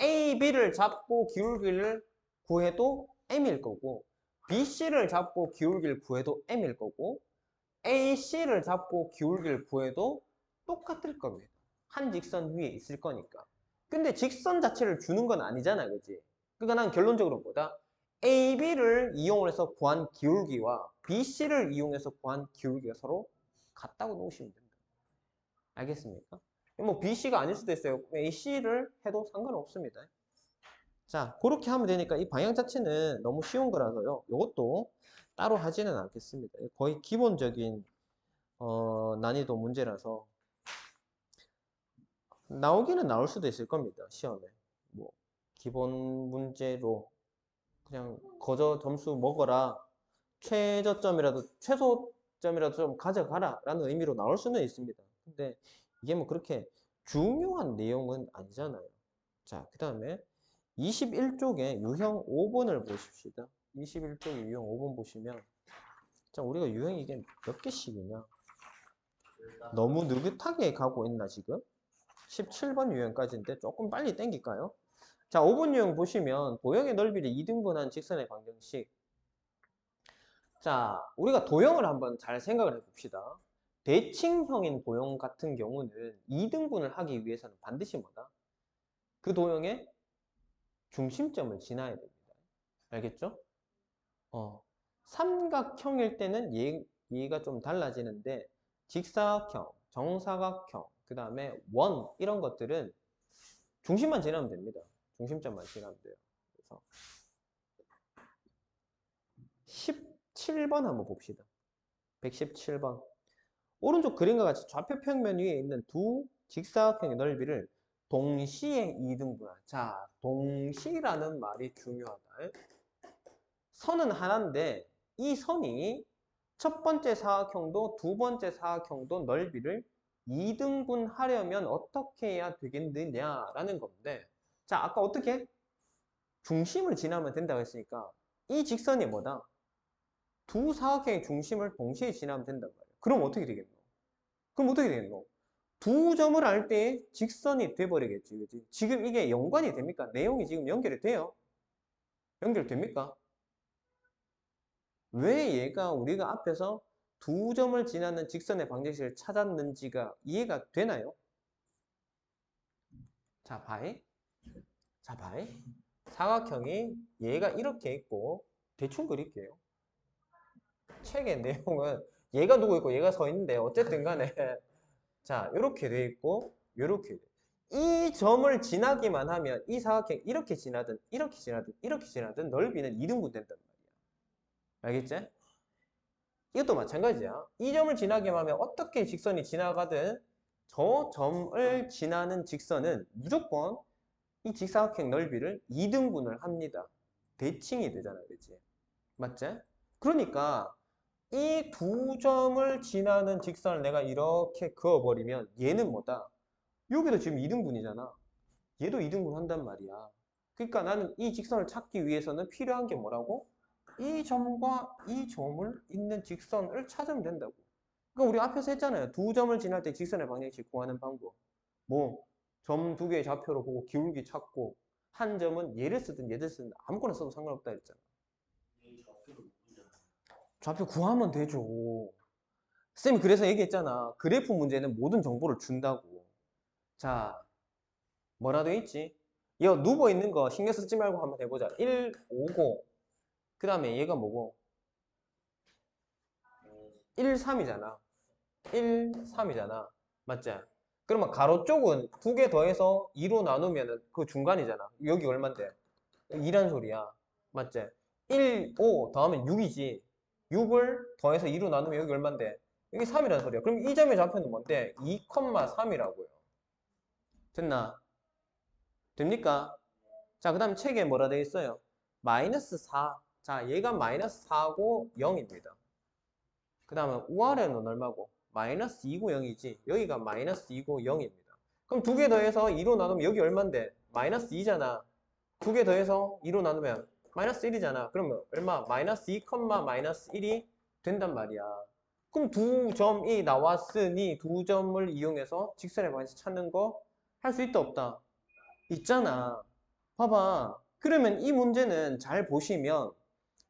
A, B를 잡고 기울기를 구해도 M일 거고 B, C를 잡고 기울기를 구해도 M일 거고 A, C를 잡고 기울기를 구해도 똑같을 겁니다. 한 직선 위에 있을 거니까. 근데 직선 자체를 주는 건 아니잖아, 그지? 그러니까 난 결론적으로 뭐다? A, B를 이용해서 구한 기울기와 B, C를 이용해서 구한 기울기가 서로 같다고 놓으시면 됩니다. 알겠습니까? 뭐 B, C가 아닐 수도 있어요. A, C를 해도 상관없습니다. 자, 그렇게 하면 되니까 이 방향 자체는 너무 쉬운 거라서요. 이것도 따로 하지는 않겠습니다. 거의 기본적인 난이도 문제라서 나오기는 나올 수도 있을 겁니다. 시험에. 뭐 기본 문제로 그냥 거저 점수 먹어라. 최소점이라도 좀 가져가라 라는 의미로 나올 수는 있습니다. 근데 이게 뭐 그렇게 중요한 내용은 아니잖아요. 자, 그 다음에 21쪽에 유형 5번을 보십시다. 21쪽에 유형 5번 보시면 자, 우리가 유형이 이게 몇 개씩이냐? 너무 느긋하게 가고 있나 지금? 17번 유형까지인데 조금 빨리 땡길까요? 자, 5번 유형 보시면 도형의 넓이를 2등분한 직선의 방정식. 자, 우리가 도형을 한번 잘 생각을 해봅시다. 대칭형인 도형 같은 경우는 2등분을 하기 위해서는 반드시 뭐다? 그 도형의 중심점을 지나야 됩니다. 알겠죠? 삼각형일 때는 얘가 좀 달라지는데 직사각형, 정사각형, 그 다음에 원 이런 것들은 중심만 지나면 됩니다. 중심점만 지나면 돼요. 그래서 17번 한번 봅시다. 117번. 오른쪽 그림과 같이 좌표 평면 위에 있는 두 직사각형의 넓이를 동시에 2등분한. 자, 동시라는 말이 중요하다. 선은 하나인데 이 선이 첫 번째 사각형도 두 번째 사각형도 넓이를 2등분 하려면 어떻게 해야 되겠느냐라는 건데 자, 아까 어떻게? 중심을 지나면 된다고 했으니까 이 직선이 뭐다? 두 사각형의 중심을 동시에 지나면 된단 말이야. 그럼 어떻게 되겠노? 그럼 어떻게 되겠노? 두 점을 알 때 직선이 돼버리겠지, 그치? 지금 이게 연관이 됩니까? 내용이 지금 연결이 돼요? 연결됩니까? 왜 얘가 우리가 앞에서 두 점을 지나는 직선의 방정식을 찾았는지가 이해가 되나요? 자, 봐이. 자, 봐이. 사각형이 얘가 이렇게 있고 대충 그릴게요. 책의 내용은 얘가 누구 있고 얘가 서 있는데 어쨌든 간에 자, 이렇게 돼 있고 이렇게 돼. 이 점을 지나기만 하면 이 사각형이 이렇게 지나든 이렇게 지나든 이렇게 지나든 넓이는 2등분 된단 말이야. 알겠지? 이것도 마찬가지야. 이 점을 지나기만 하면 어떻게 직선이 지나가든 저 점을 지나는 직선은 무조건 이 직사각형 넓이를 2등분을 합니다. 대칭이 되잖아요. 그치? 맞지? 그러니까 이 두 점을 지나는 직선을 내가 이렇게 그어버리면 얘는 뭐다? 여기도 지금 2등분이잖아. 얘도 2등분 한단 말이야. 그러니까 나는 이 직선을 찾기 위해서는 필요한 게 뭐라고? 이 점과 이 점을 있는 직선을 찾으면 된다고. 그러니까 우리 앞에서 했잖아요. 두 점을 지날 때 직선의 방정식 구하는 방법. 뭐, 점 두 개의 좌표로 보고 기울기 찾고, 한 점은 얘를 쓰든 얘를 쓰든 아무거나 써도 상관없다 했잖아. 이 좌표를 모르잖아. 좌표 구하면 되죠. 쌤이 그래서 얘기했잖아. 그래프 문제는 모든 정보를 준다고. 자, 뭐라 돼 있지? 이거 누워 있는 거 신경 쓰지 말고 한번 해보자. 1, 5고, 그 다음에 얘가 뭐고? 1, 3이잖아. 1, 3이잖아. 맞지? 그러면 가로 쪽은 두 개 더해서 2로 나누면은 그 중간이잖아. 여기 얼만데? 2란 소리야. 맞지? 1, 5 더하면 6이지. 6을 더해서 2로 나누면 여기 얼만데? 여기 3이란 소리야. 그럼 이 점의 좌표는 뭔데? 2,3이라고요. 됐나? 됩니까? 자, 그 다음 책에 뭐라 되어 있어요? 마이너스 4. 자, 얘가 마이너스 4고 0입니다. 그 다음에 우아래는 얼마고? 마이너스 2고 0이지. 여기가 마이너스 2고 0입니다. 그럼 두 개 더해서 2로 나누면 여기 얼만데? 마이너스 2잖아. 두 개 더해서 2로 나누면 마이너스 1이잖아. 그러면 얼마? 마이너스 2, 마이너스 1이 된단 말이야. 그럼 두 점이 나왔으니 두 점을 이용해서 직선의 방식 찾는 거 할 수 있다 없다? 있잖아. 봐봐. 그러면 이 문제는 잘 보시면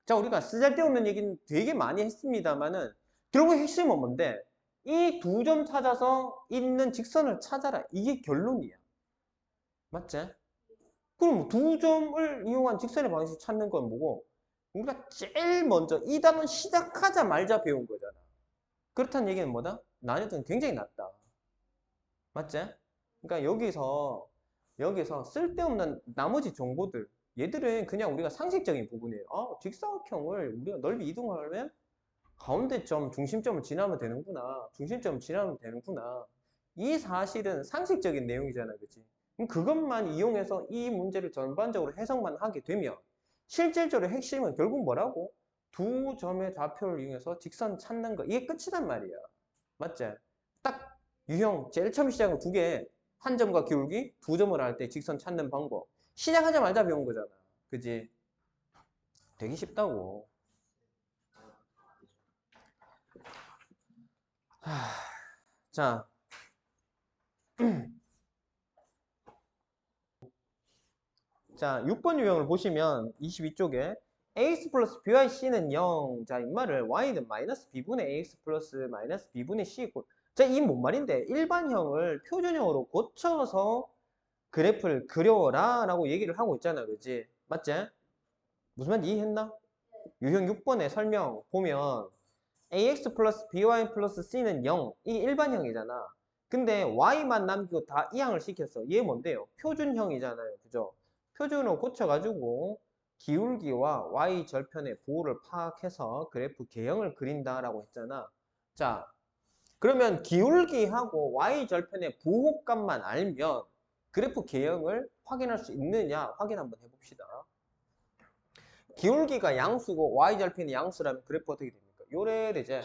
자, 우리가 쓰잘데없는 얘기는 되게 많이 했습니다만은 결국 핵심은 뭔데? 이 두 점 찾아서 있는 직선을 찾아라. 이게 결론이야. 맞지? 그럼 두 점을 이용한 직선의 방식 찾는 건 뭐고? 우리가 제일 먼저 이 단원 시작하자마자 배운 거잖아. 그렇다는 얘기는 뭐다? 난이도는 굉장히 낮다. 맞지? 그러니까 여기서 쓸데없는 나머지 정보들 얘들은 그냥 우리가 상식적인 부분이에요. 직사각형을 우리가 넓이 이동하려면 가운데점, 중심점을 지나면 되는구나. 중심점을 지나면 되는구나. 이 사실은 상식적인 내용이잖아, 그치? 그럼 그것만 이용해서 이 문제를 전반적으로 해석만 하게 되면 실질적으로 핵심은 결국 뭐라고? 두 점의 좌표를 이용해서 직선 찾는 거. 이게 끝이란 말이야. 맞지? 딱 유형 제일 처음 시작은 두 개. 한 점과 기울기, 두 점을 할 때 직선 찾는 방법. 시작하자마자 배운 거잖아. 그지? 되게 쉽다고. 자, 자, 6번 유형을 보시면 22쪽에 ax 플러스 by c는 0. 자, 이 말을 y는 마이너스 b분의 ax 플러스 마이너스 b분의 c 이꼴. 자, 이 뭔 말인데? 일반형을 표준형으로 고쳐서 그래프를 그려라 라고 얘기를 하고 있잖아. 그지? 맞지? 무슨 말인지 이해했나? 유형 6번의 설명 보면 ax 플러스 by 플러스 c는 0. 이게 일반형이잖아. 근데 y만 남기고 다 이항을 시켰어. 얘 뭔데요? 표준형이잖아요. 그죠? 표준으로 고쳐가지고 기울기와 y 절편의 부호를 파악해서 그래프 개형을 그린다라고 했잖아. 자, 그러면 기울기하고 y 절편의 부호값만 알면 그래프 개형을 확인할 수 있느냐 확인 한번 해봅시다. 기울기가 양수고 y절편이 양수라면 그래프 어떻게 됩니까? 요래 되지?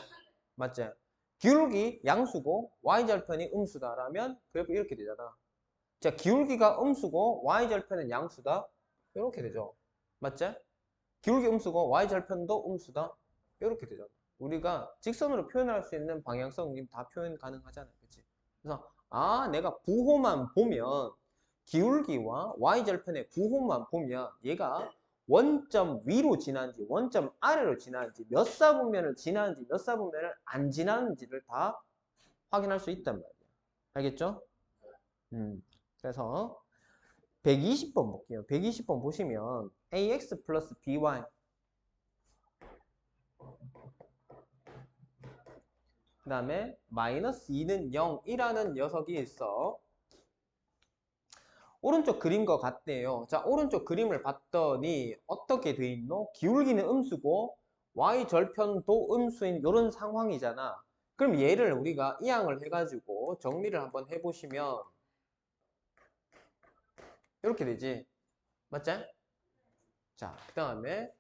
맞지? 기울기 양수고 y절편이 음수다라면 그래프 이렇게 되잖아. 자, 기울기가 음수고 y절편은 양수다. 이렇게 되죠. 맞지? 기울기 음수고 y절편도 음수다. 이렇게 되잖아. 우리가 직선으로 표현할 수 있는 방향성 다 표현 가능하잖아. 그치? 그래서 내가 부호만 보면 기울기와 y절편의 부호만 보면 얘가 원점 위로 지나는지 원점 아래로 지나는지 몇 사분면을 지나는지 몇 사분면을 안 지나는지를 다 확인할 수 있단 말이야. 알겠죠? 그래서 120번 볼게요. 120번 보시면 ax 플러스 by 그 다음에 마이너스 2는 0이라는 녀석이 있어. 오른쪽 그림과 같대요. 자, 오른쪽 그림을 봤더니 어떻게 돼 있노? 기울기는 음수고 y절편도 음수인 이런 상황이잖아. 그럼 얘를 우리가 이항을 해가지고 정리를 한번 해보시면 이렇게 되지. 맞지? 자, 그 다음에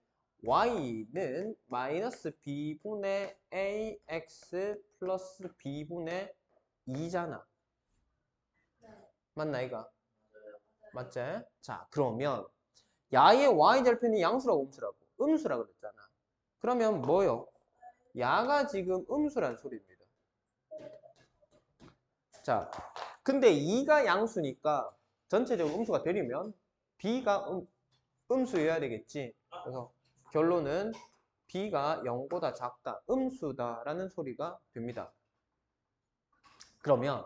y는 마이너스 b분의 ax 플러스 b분의 2잖아. 맞나 이가? 맞지? 자, 그러면 야의 y절편이 양수라고 음수라고? 음수라고 그랬잖아. 그러면 뭐요? 야가 지금 음수란 소리입니다. 자, 근데 2가 양수니까 전체적으로 음수가 되려면 b가 음수여야 되겠지. 그래서 결론은 b가 0보다 작다, 음수다라는 소리가 됩니다. 그러면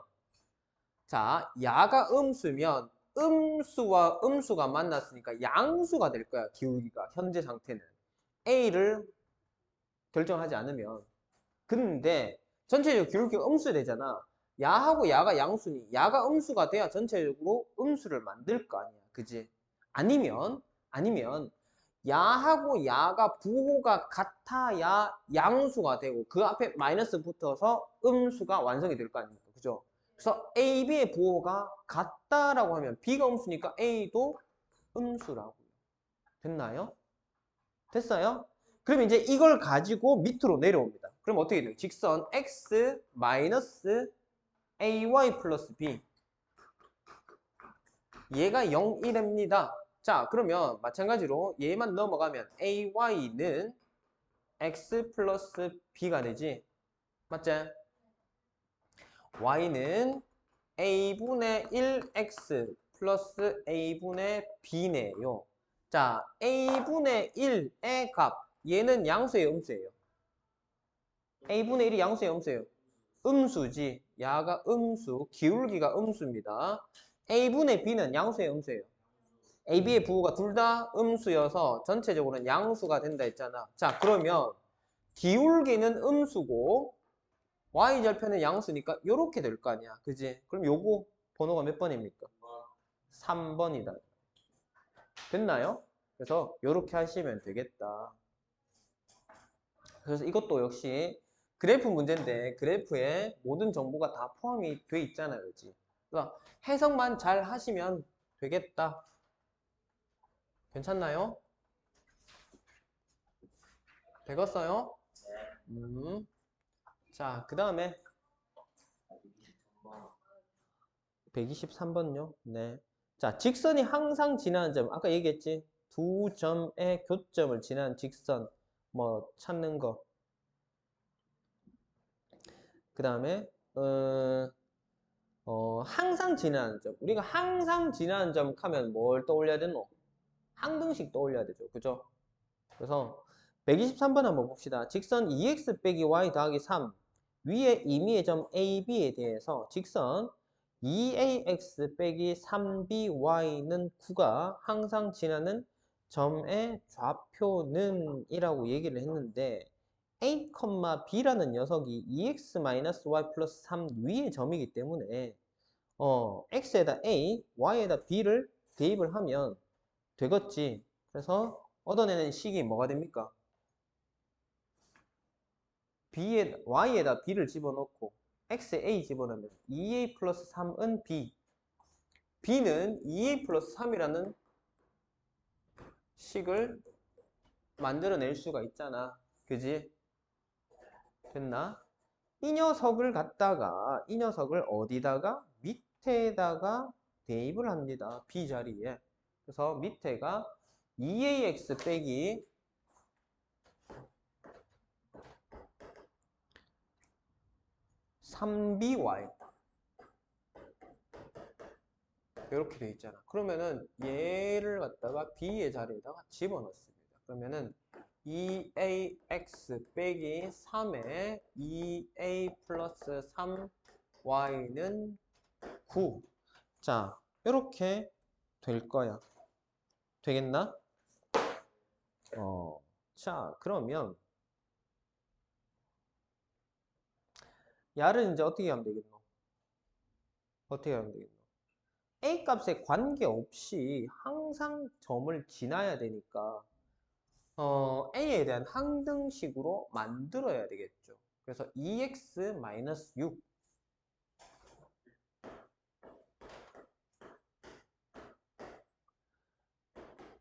자, 야가 음수면 음수와 음수가 만났으니까 양수가 될 거야, 기울기가. 현재 상태는. A를 결정하지 않으면. 근데 전체적으로 기울기가 음수 되잖아. 야하고 야가 양수니 야가 음수가 돼야 전체적으로 음수를 만들 거 아니야. 그지? 아니면 야하고 야가 부호가 같아야 양수가 되고 그 앞에 마이너스 붙어서 음수가 완성이 될 거 아닙니까? 그죠? 그래서 A, B의 부호가 같다라고 하면 B가 음수니까 A도 음수라고. 됐나요? 됐어요? 그럼 이제 이걸 가지고 밑으로 내려옵니다. 그럼 어떻게 돼요? 직선 x 마이너스 ay 플러스 b. 얘가 0, 1입니다. 자, 그러면 마찬가지로 얘만 넘어가면 ay는 x 플러스 b가 되지. 맞지? y는 a분의 1x 플러스 a분의 b네요. 자, a분의 1의 값. 얘는 양수예요, 음수예요? a분의 1이 양수예요, 음수예요? 음수지. 야가 음수, 기울기가 음수입니다. a분의 b는 양수예요, 음수예요? ab의 부호가 둘 다 음수여서 전체적으로는 양수가 된다 했잖아. 자, 그러면 기울기는 음수고 y절편은 양수니까 요렇게 될 거 아니야. 그지? 그럼 요거 번호가 몇 번입니까? 3번이다. 됐나요? 그래서 요렇게 하시면 되겠다. 그래서 이것도 역시 그래프 문제인데 그래프에 모든 정보가 다 포함이 돼 있잖아요. 그렇지? 그러니까 해석만 잘 하시면 되겠다. 괜찮나요? 되겠어요? 자, 그 다음에 123번요. 네. 자, 직선이 항상 지나는 점. 아까 얘기했지? 두 점의 교점을 지나는 직선. 뭐 찾는 거. 그 다음에 항상 지나는 점. 우리가 항상 지나는 점 하면 뭘 떠올려야 되노? 항등식 떠올려야 되죠. 그죠? 그래서 123번 한번 봅시다. 직선 2x 빼기 y 더하기 3 위에 임의의 점 AB에 대해서 직선 2ax 빼기 3by는 9가 항상 지나는 점의 좌표는 이라고 얘기를 했는데 a, b라는 녀석이 2x-y 플러스 3 위의 점이기 때문에 x에다 a, y에다 b를 대입을 하면 되겠지. 그래서 얻어내는 식이 뭐가 됩니까? y에다 b를 집어넣고 x에 a 집어넣으면 2a 플러스 3은 b. b는 2a 플러스 3이라는 식을 만들어낼 수가 있잖아. 그지? 됐나? 이 녀석을 어디다가? 밑에다가 대입을 합니다. b 자리에. 그래서 밑에가 2ax 빼기 3by 이렇게 돼 있잖아. 그러면은 얘를 갖다가 b의 자리에다가 집어넣습니다. 그러면은 2ax 빼기 3에 2a 플러스 3y는 9. 자, 이렇게 될 거야. 되겠나? 자, 그러면 야를 이제 어떻게 하면 되겠노? 어떻게 하면 되겠노? A 값에 관계없이 항상 점을 지나야 되니까 A에 대한 항등식으로 만들어야 되겠죠. 그래서 2x-6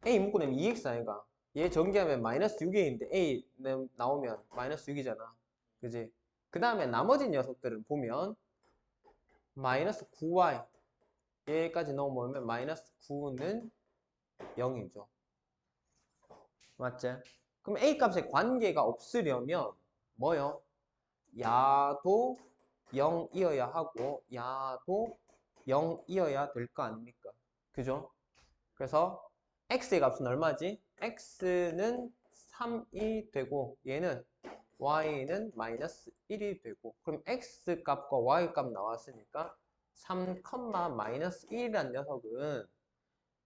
A 묶어내면 2x 아이가 얘 전개하면 마이너스 6a인데 A 나오면 마이너스 6이잖아. 그지? 그 다음에 나머지 녀석들을 보면 마이너스 9y 얘까지 넣어보면 마이너스 9는 0이죠. 맞지? 그럼 A 값에 관계가 없으려면 뭐요? 야도 0이어야 하고 야도 0이어야 될 거 아닙니까? 그죠? 그래서 x의 값은 얼마지? x는 3이 되고 얘는 y는 마이너스 1이 되고 그럼 x 값과 y 값 나왔으니까 3, 마이너스 1이란 녀석은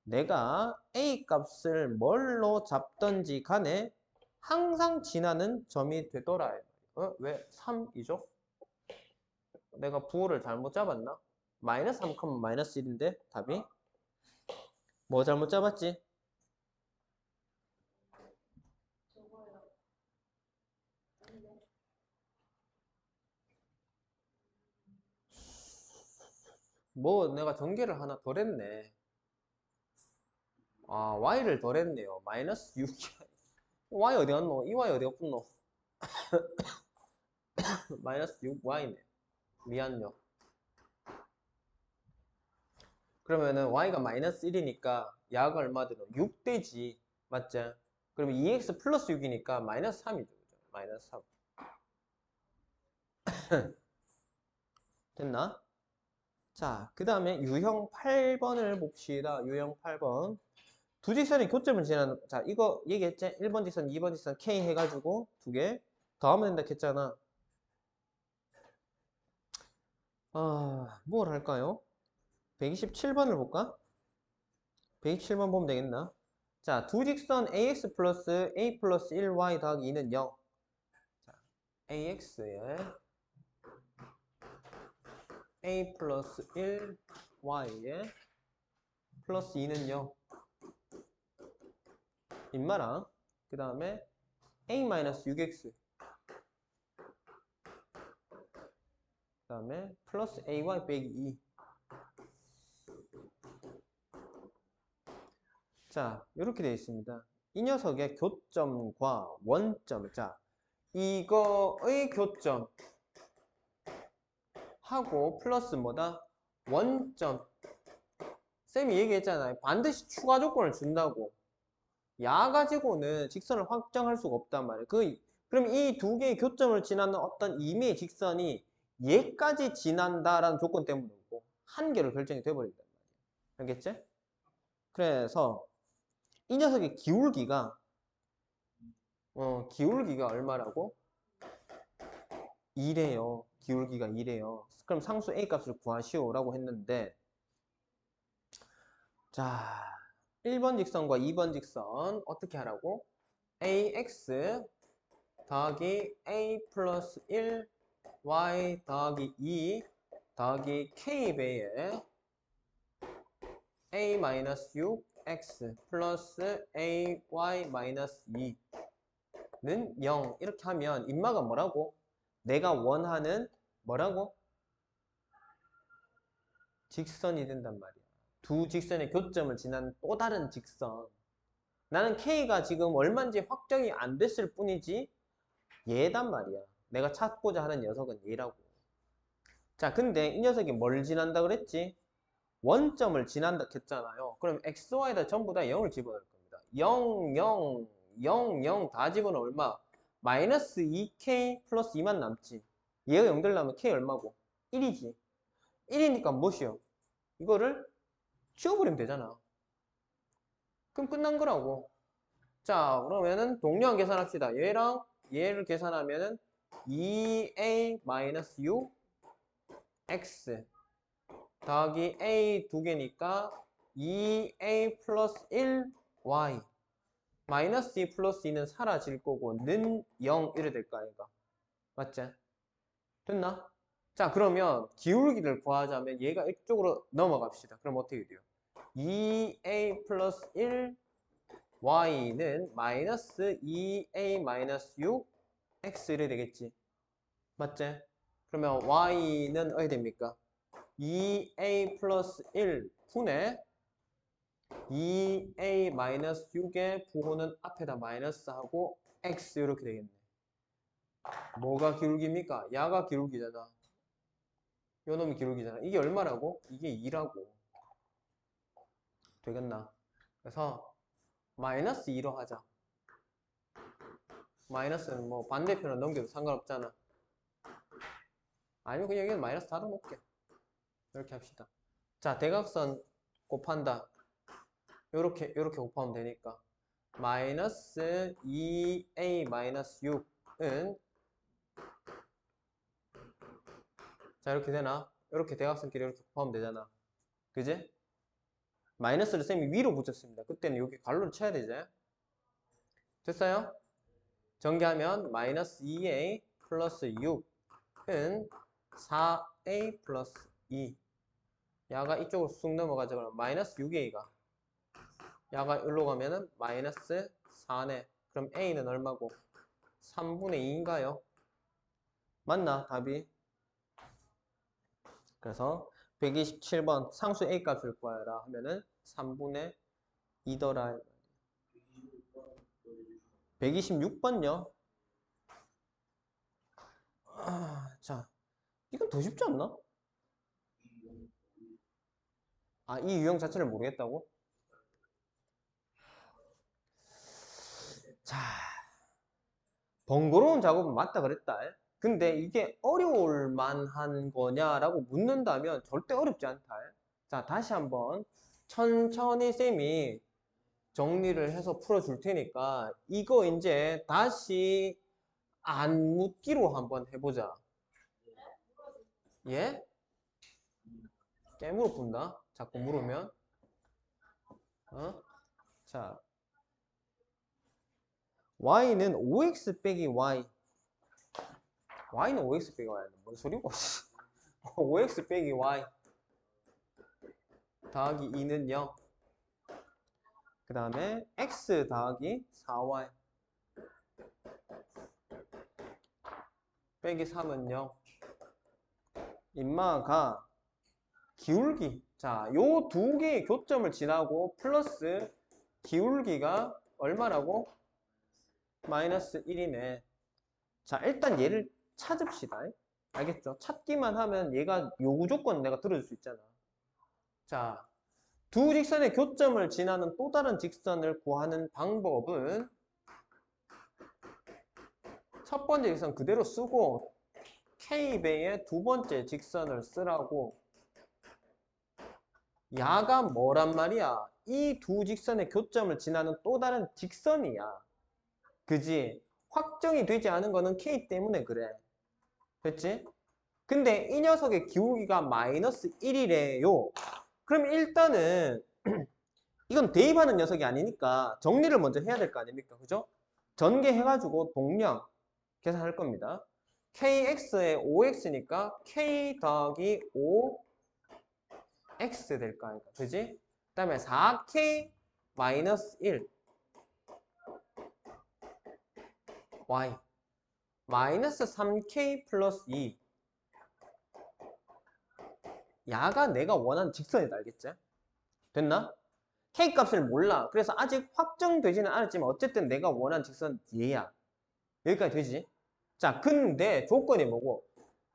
내가 a 값을 뭘로 잡던지 간에 항상 지나는 점이 되더라. 왜? 3이죠? 내가 부호를 잘못 잡았나? 마이너스 3, 마이너스 1인데 답이? 뭐 잘못 잡았지? 저거요. 아니네. 뭐 내가 전개를 하나 덜 했네. 아, y를 덜 했네요. 마이너스 6. y 어디 갔노? 이 y 어디 갔노? 마이너스 6y네. 미안요. 그러면은 y가 마이너스 1이니까 야가 얼마 들어? 6대지. 맞지? 그러면 2x 플러스 6이니까 마이너스 3이죠. 그죠? 마이너스 3. 됐나? 자, 그 다음에 유형 8번을 봅시다. 유형 8번. 두 직선이 교점을 지나는, 자, 이거 얘기했지? 1번 직선, 2번 직선 K 해가지고 두 개 더하면 된다 했잖아. 아, 뭘 할까요? 127번을 볼까? 127번 보면 되겠나? 자, 두 직선 AX 플러스 A 플러스 1Y 더하기 2는 0. 자, AX에 A 플러스 1Y에 플러스 2는 0. 인마랑 그 다음에 A 마이너스 6X 그 다음에 플러스 AY 빼기 2. 자, 이렇게 되어 있습니다. 이 녀석의 교점과 원점. 자, 이거의 교점 하고 플러스 뭐다? 원점. 쌤이 얘기했잖아요. 반드시 추가 조건을 준다고. 야 가지고는 직선을 확정할 수가 없단 말이에요. 그럼 이 두 개의 교점을 지나는 어떤 임의의 직선이 얘까지 지난다라는 조건 때문이고 한 개로 결정이 돼버린단 말이에요. 알겠지? 그래서 이 녀석의 기울기가 얼마라고? 2래요. 기울기가 2래요. 그럼 상수 A 값을 구하시오라고 했는데 자, 1번 직선과 2번 직선 어떻게 하라고? AX 더하기 A 플러스 1 Y 더하기 2 더하기 K배에 A 마이너스 6 X 플러스 AY 마이너스 2는 0 이렇게 하면 인마가 뭐라고? 내가 원하는 뭐라고? 직선이 된단 말이야. 두 직선의 교점을 지나는 또 다른 직선. 나는 K가 지금 얼마인지 확정이 안 됐을 뿐이지 얘단 말이야. 내가 찾고자 하는 녀석은 얘라고. 자, 근데 이 녀석이 뭘 지난다 그랬지? 원점을 지난다 했잖아요. 그럼 x, y에다 전부 다 0을 집어넣을 겁니다. 0, 0, 0, 0 다 집어넣으면 얼마? 마이너스 2k 플러스 2만 남지. 얘가 0 되려면 k 얼마고? 1이지. 1이니까 무엇이요? 이거를 지워버리면 되잖아. 그럼 끝난 거라고. 자, 그러면은 동료한 계산합시다. 얘랑 얘를 계산하면은 2a-6 x 더하기 a 두 개니까 2a 플러스 1y 마이너스 2 플러스 2는 사라질 거고 는 0 이래 될 거 아닌가. 맞지? 됐나? 자, 그러면 기울기를 구하자면 얘가 이쪽으로 넘어갑시다. 그럼 어떻게 돼요? 2a 플러스 1 y는 마이너스 2a 마이너스 6 x 이래 되겠지. 맞지? 그러면 y는 어디 됩니까? 2a 플러스 1 분의 2a 마이너스 6의 부호는 앞에다 마이너스 하고 x 이렇게 되겠네. 뭐가 기울기입니까? 야가 기울기잖아. 요 놈이 기울기잖아. 이게 얼마라고? 이게 2라고. 되겠나? 그래서 마이너스 2로 하자. 마이너스는 뭐 반대편으로 넘겨도 상관없잖아. 아니면 그냥 여기는 마이너스 달아놓을게. 이렇게 합시다. 자, 대각선 곱한다. 요렇게 곱하면 되니까. 마이너스 2a 마이너스 6은 자, 이렇게 되나? 이렇게 대각선끼리 이렇게 곱하면 되잖아. 그지? 마이너스를 쌤이 위로 붙였습니다. 그때는 여기 괄호를 쳐야 되지? 됐어요? 전개하면 마이너스 2a 플러스 6은 a 플러스 2. 야가 이쪽으로 쑥 넘어가죠. 그럼 마이너스 6a가. 야가 일로 가면은 마이너스 4네. 그럼 a는 얼마고? 3분의 2인가요? 맞나? 답이? 그래서 127번 상수 a 값을 구하라 하면은 3분의 2더라. 126번요. 자, 이건 더 쉽지 않나? 아, 이 유형 자체를 모르겠다고? 자, 번거로운 작업은 맞다 그랬다. 근데 이게 어려울 만한 거냐라고 묻는다면 절대 어렵지 않다. 자, 다시 한번 천천히 쌤이 정리를 해서 풀어줄 테니까 이거 이제 다시 안 묻기로 한번 해보자. 예? 깨물어 본다? 자꾸 물으면. 어? 자, y는 5x 빼기 y. y는 5x 빼기 y는 뭔 소리고? 5x 빼기 y 더하기 2는 0. 그 다음에 x 더하기 4y 빼기 3은 0. 인마가 기울기. 자, 요 두 개의 교점을 지나고 플러스 기울기가 얼마라고? 마이너스 1이네. 자, 일단 얘를 찾읍시다. 알겠죠? 찾기만 하면 얘가 요구 조건 내가 들어줄 수 있잖아. 자, 두 직선의 교점을 지나는 또 다른 직선을 구하는 방법은 첫 번째 직선 그대로 쓰고 K배의 두 번째 직선을 쓰라고. 야가 뭐란 말이야? 이 두 직선의 교점을 지나는 또 다른 직선이야. 그지? 확정이 되지 않은 거는 K 때문에 그래. 됐지? 근데 이 녀석의 기울기가 마이너스 1이래요. 그럼 일단은 이건 대입하는 녀석이 아니니까 정리를 먼저 해야 될 거 아닙니까? 그죠? 전개해가지고 동량 계산할 겁니다. kx에 5x니까 k 더하기 5x 될 거 아닙니까? 그지? 그 다음에 4k 마이너스 1 y 마이너스 3k 플러스 2 야가 내가 원하는 직선이다. 알겠지? 됐나? k 값을 몰라. 그래서 아직 확정되지는 않았지만 어쨌든 내가 원하는 직선 얘야. 여기까지 되지? 자, 근데 조건이 뭐고?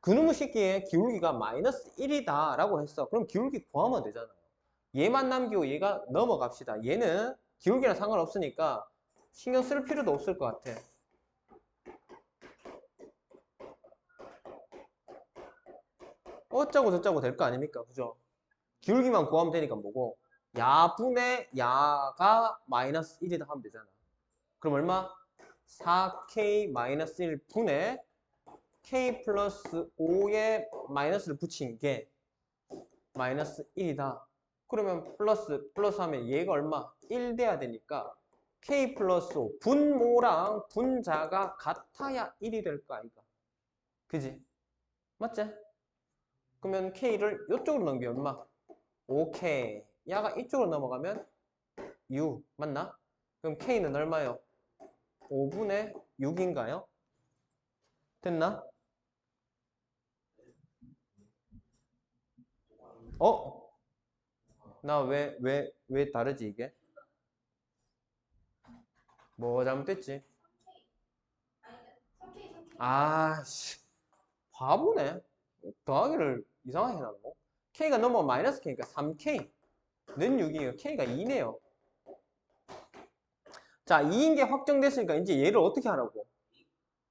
그놈의 새끼의 기울기가 마이너스 1이다 라고 했어. 그럼 기울기 구하면 되잖아요. 얘만 남기고 얘가 넘어갑시다. 얘는 기울기랑 상관없으니까 신경 쓸 필요도 없을 것 같아. 어쩌고 저쩌고 될 거 아닙니까? 그죠? 기울기만 구하면 되니까 뭐고? 야분의 야가 마이너스 1이다 하면 되잖아. 그럼 얼마? 4k 마이너스 1 분의 k 플러스 5에 마이너스를 붙인 게 마이너스 1이다. 그러면 플러스 하면 얘가 얼마? 1 돼야 되니까 k 플러스 5 분모랑 분자가 같아야 1이 될 거 아이가. 그지? 맞지? 그러면 k를 이쪽으로 넘기면 얼마? 5k. 야가 이쪽으로 넘어가면 6. 맞나? 그럼 k는 얼마요? 5분의 6인가요? 됐나? 어? 나 왜 다르지 이게? 뭐 잘못됐지? 3K 아씨 바보네. 더하기를 이상하게 해놨노? k가 넘어가면 마이너스 k니까 3k 는 6이에요. k가 2네요. 자, 2인 게 확정됐으니까 이제 얘를 어떻게 하라고?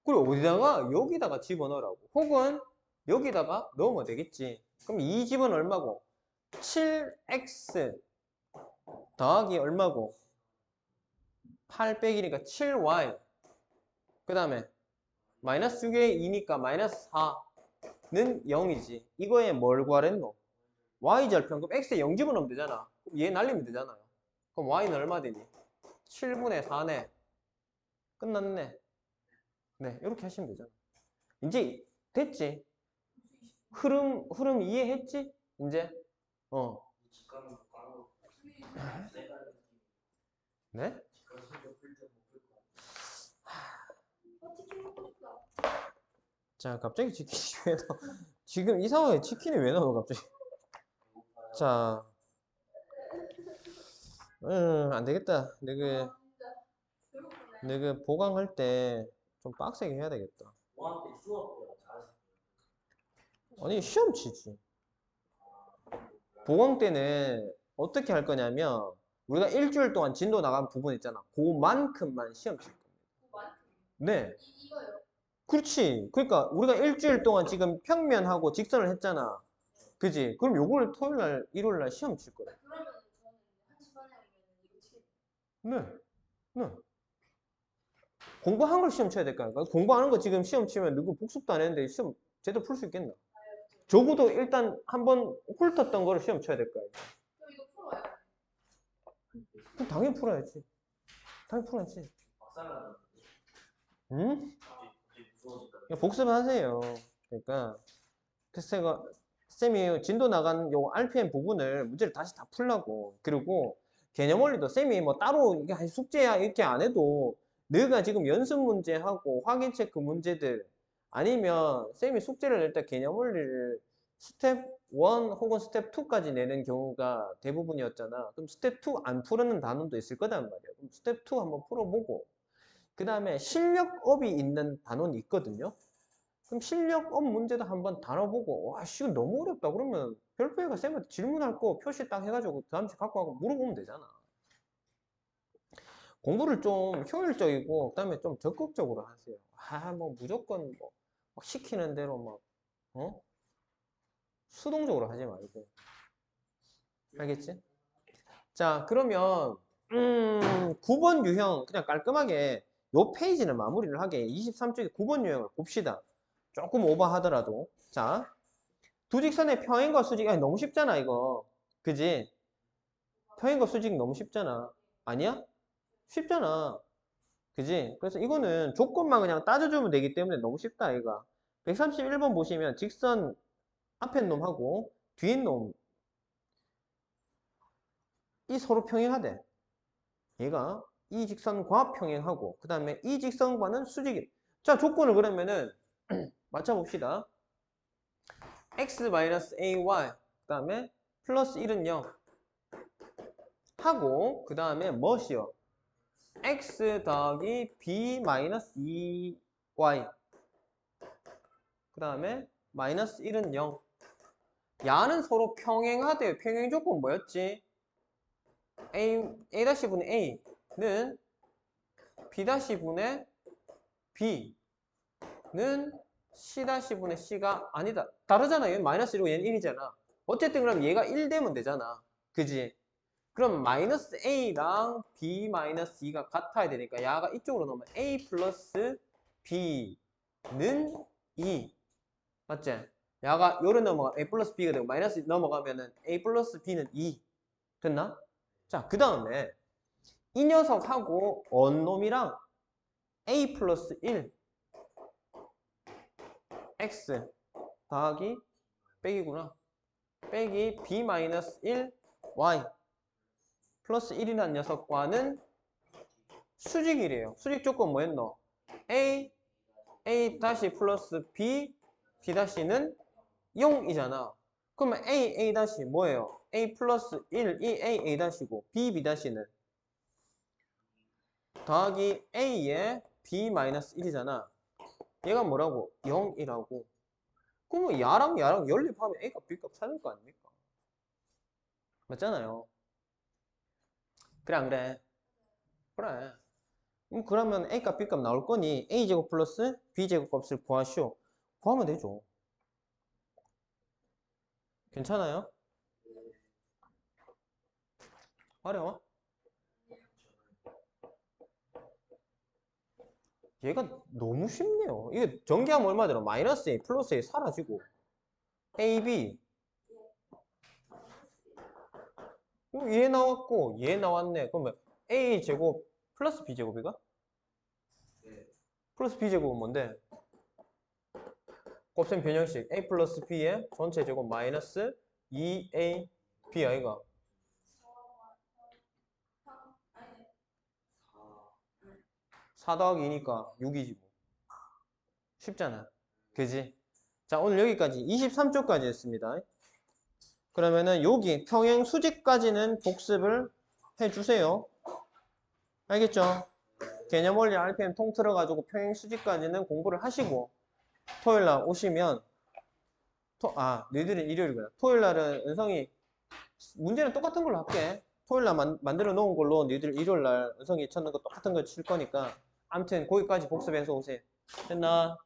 그리고 어디다가? 여기다가 집어넣으라고. 혹은 여기다가 넣으면 되겠지. 그럼 이 집은 얼마고? 7x 더하기 얼마고? 8 빼기니까 7y. 그 다음에 마이너스 6에 2니까 마이너스 4는 0이지. 이거에 뭘 구하랬노? y절편. 그럼 x에 0 집어넣으면 되잖아. 그럼 얘 날리면 되잖아요. 그럼 y는 얼마 되니? 7분의 4네. 끝났네. 네, 이렇게 하시면 되잖아. 이제 됐지? 흐름 이해했지? 이제? 직관 광고 선생님, 내가 느낌. 네? 직관 성적 풀때 못풀 거. 치킨 먹고 싶다. 자, 갑자기 치킨이 왜 나와? 지금 이 상황에 치킨이 왜 나와, 갑자기? 배고파요. 자, 안 되겠다. 아, 진짜. 배고프네. 내가 보강할 때 좀 빡세게 해야 되겠다. 고3 때 수업 배워 잘하셨어요. 아니, 시험 치지. 보강 때는 어떻게 할 거냐면, 우리가 일주일 동안 진도 나간 부분 있잖아. 그만큼만 시험 칠 겁니다. 많이. 네. 이거요. 그렇지. 그러니까 우리가 일주일 동안 지금 평면하고 직선을 했잖아. 그지? 그럼 요걸 토요일 날, 일요일 날 시험 칠 거야. 그러면 저는 1시 반에 오면 이거 치킨. 네. 네. 공부한 걸 시험 쳐야 될 거 아닙니까? 공부하는 거 지금 시험 치면 누구 복습도 안 했는데 시험 제대로 풀 수 있겠나? 적어도 일단 한번 훑었던 거를 시험 쳐야 될 거 아니야. 그럼 이거 풀어요. 그럼 당연히 풀어야지. 당연히 풀어야지. 박살나는 응? 갑자기 무서워진다. 그냥 복습하세요. 그러니까 그래서 제가 쌤이 진도 나간 요 RPM 부분을 문제를 다시 다 풀라고. 그리고 개념 원리도 쌤이 뭐 따로 이게 숙제야 이렇게 안 해도 너가 지금 연습 문제하고 확인 체크 문제들 아니면 쌤이 숙제를 낼 때 개념 원리를 스텝 1 혹은 스텝 2까지 내는 경우가 대부분이었잖아. 그럼 스텝 2 안 풀는 단원도 있을 거단 말이야. 그럼 스텝 2 한번 풀어보고 그 다음에 실력업이 있는 단원이 있거든요. 그럼 실력업 문제도 한번 다뤄보고 와 씨 너무 어렵다 그러면 별표가 쌤한테 질문할 거 표시 딱 해가지고 다음 주에 갖고 와서 물어보면 되잖아. 공부를 좀 효율적이고 그다음에 좀 적극적으로 하세요. 뭐 무조건 뭐 시키는 대로 막 수동적으로 하지 말고. 알겠지? 자, 그러면 9번 유형 그냥 깔끔하게 요 페이지는 마무리를 하게 23쪽에 9번 유형을 봅시다. 조금 오버하더라도. 자, 두 직선의 평행과 수직, 아니, 너무 쉽잖아, 이거. 그지? 평행과 수직 너무 쉽잖아. 아니야? 쉽잖아. 그지? 그래서 이거는 조건만 그냥 따져주면 되기 때문에 너무 쉽다, 이거. 131번 보시면 직선 앞에 놈하고 뒤에 놈, 이 서로 평행하대. 얘가 이 직선과 평행하고, 그 다음에 이 직선과는 수직이. 자, 조건을 그러면은 맞춰봅시다. x-ay, 그 다음에 플러스 1은 0. 하고 그 다음에 무엇이요? x 더하기 b 마이너스 2y 그 다음에 마이너스 1은 0. 야는 서로 평행하대요. 평행 조건 뭐였지? a-분의 a는 b-분의 b는 c-분의 c가 아니다. 다르잖아. 얘는 마이너스 1이고 얘는 1이잖아. 어쨌든 그럼 얘가 1 되면 되잖아. 그지? 그럼 마이너스 a랑 b 마이너스 2가 같아야 되니까 야가 이쪽으로 넘으면 a 플러스 b는 2 맞지? 야가 요를 넘어가 a 플러스 b가 되고 마이너스 넘어가면은 a 플러스 b는 2 됐나? 자, 그 다음에 이 녀석하고 원놈이랑 a 플러스 1 x 더하기 빼기구나 빼기 b 마이너스 1 y 플러스 1이라는 녀석과는 수직이래요. 수직 조건 뭐였노? A 다시 플러스 B 다시는 0이잖아. 그러면 A 다시 뭐예요? A 플러스 1, 이 A 다시고 B 다시는 더하기 A의 B 마이너스 1이잖아. 얘가 뭐라고? 0이라고. 그러면 야랑 연립하면 A가 B값 찾을 거 아닙니까? 맞잖아요. 그래 안 그래? 그래. 그러면 A값 B값 나올 거니 A제곱 플러스 B제곱 값을 구하시오. 구하면 되죠. 괜찮아요? 어려워? 얘가 너무 쉽네요. 이게 전개하면 얼마 되나? 마이너스 A 플러스 A 사라지고 AB 얘 나왔고 얘 나왔네. 그러면 A제곱 플러스 B제곱이가? 네. 플러스 B제곱은 뭔데? 곱셈 변형식 a 플러스 b의 전체 제곱 마이너스 2ab 아이가 4 더하기 2니까 6이지 뭐. 쉽잖아. 그지? 자, 오늘 여기까지 23쪽까지 했습니다. 그러면은 여기 평행 수직까지는 복습을 해주세요. 알겠죠? 개념 원리 RPM 통틀어가지고 평행 수직까지는 공부를 하시고 토요일날 오시면 너희들은 일요일이구나. 토요일날은 은성이 문제는 똑같은 걸로 할게. 토요일날 만들어 놓은 걸로 너희들 일요일날 은성이 찾는 거 똑같은 거 칠 거니까 아무튼 거기까지 복습해서 오세요. 됐나?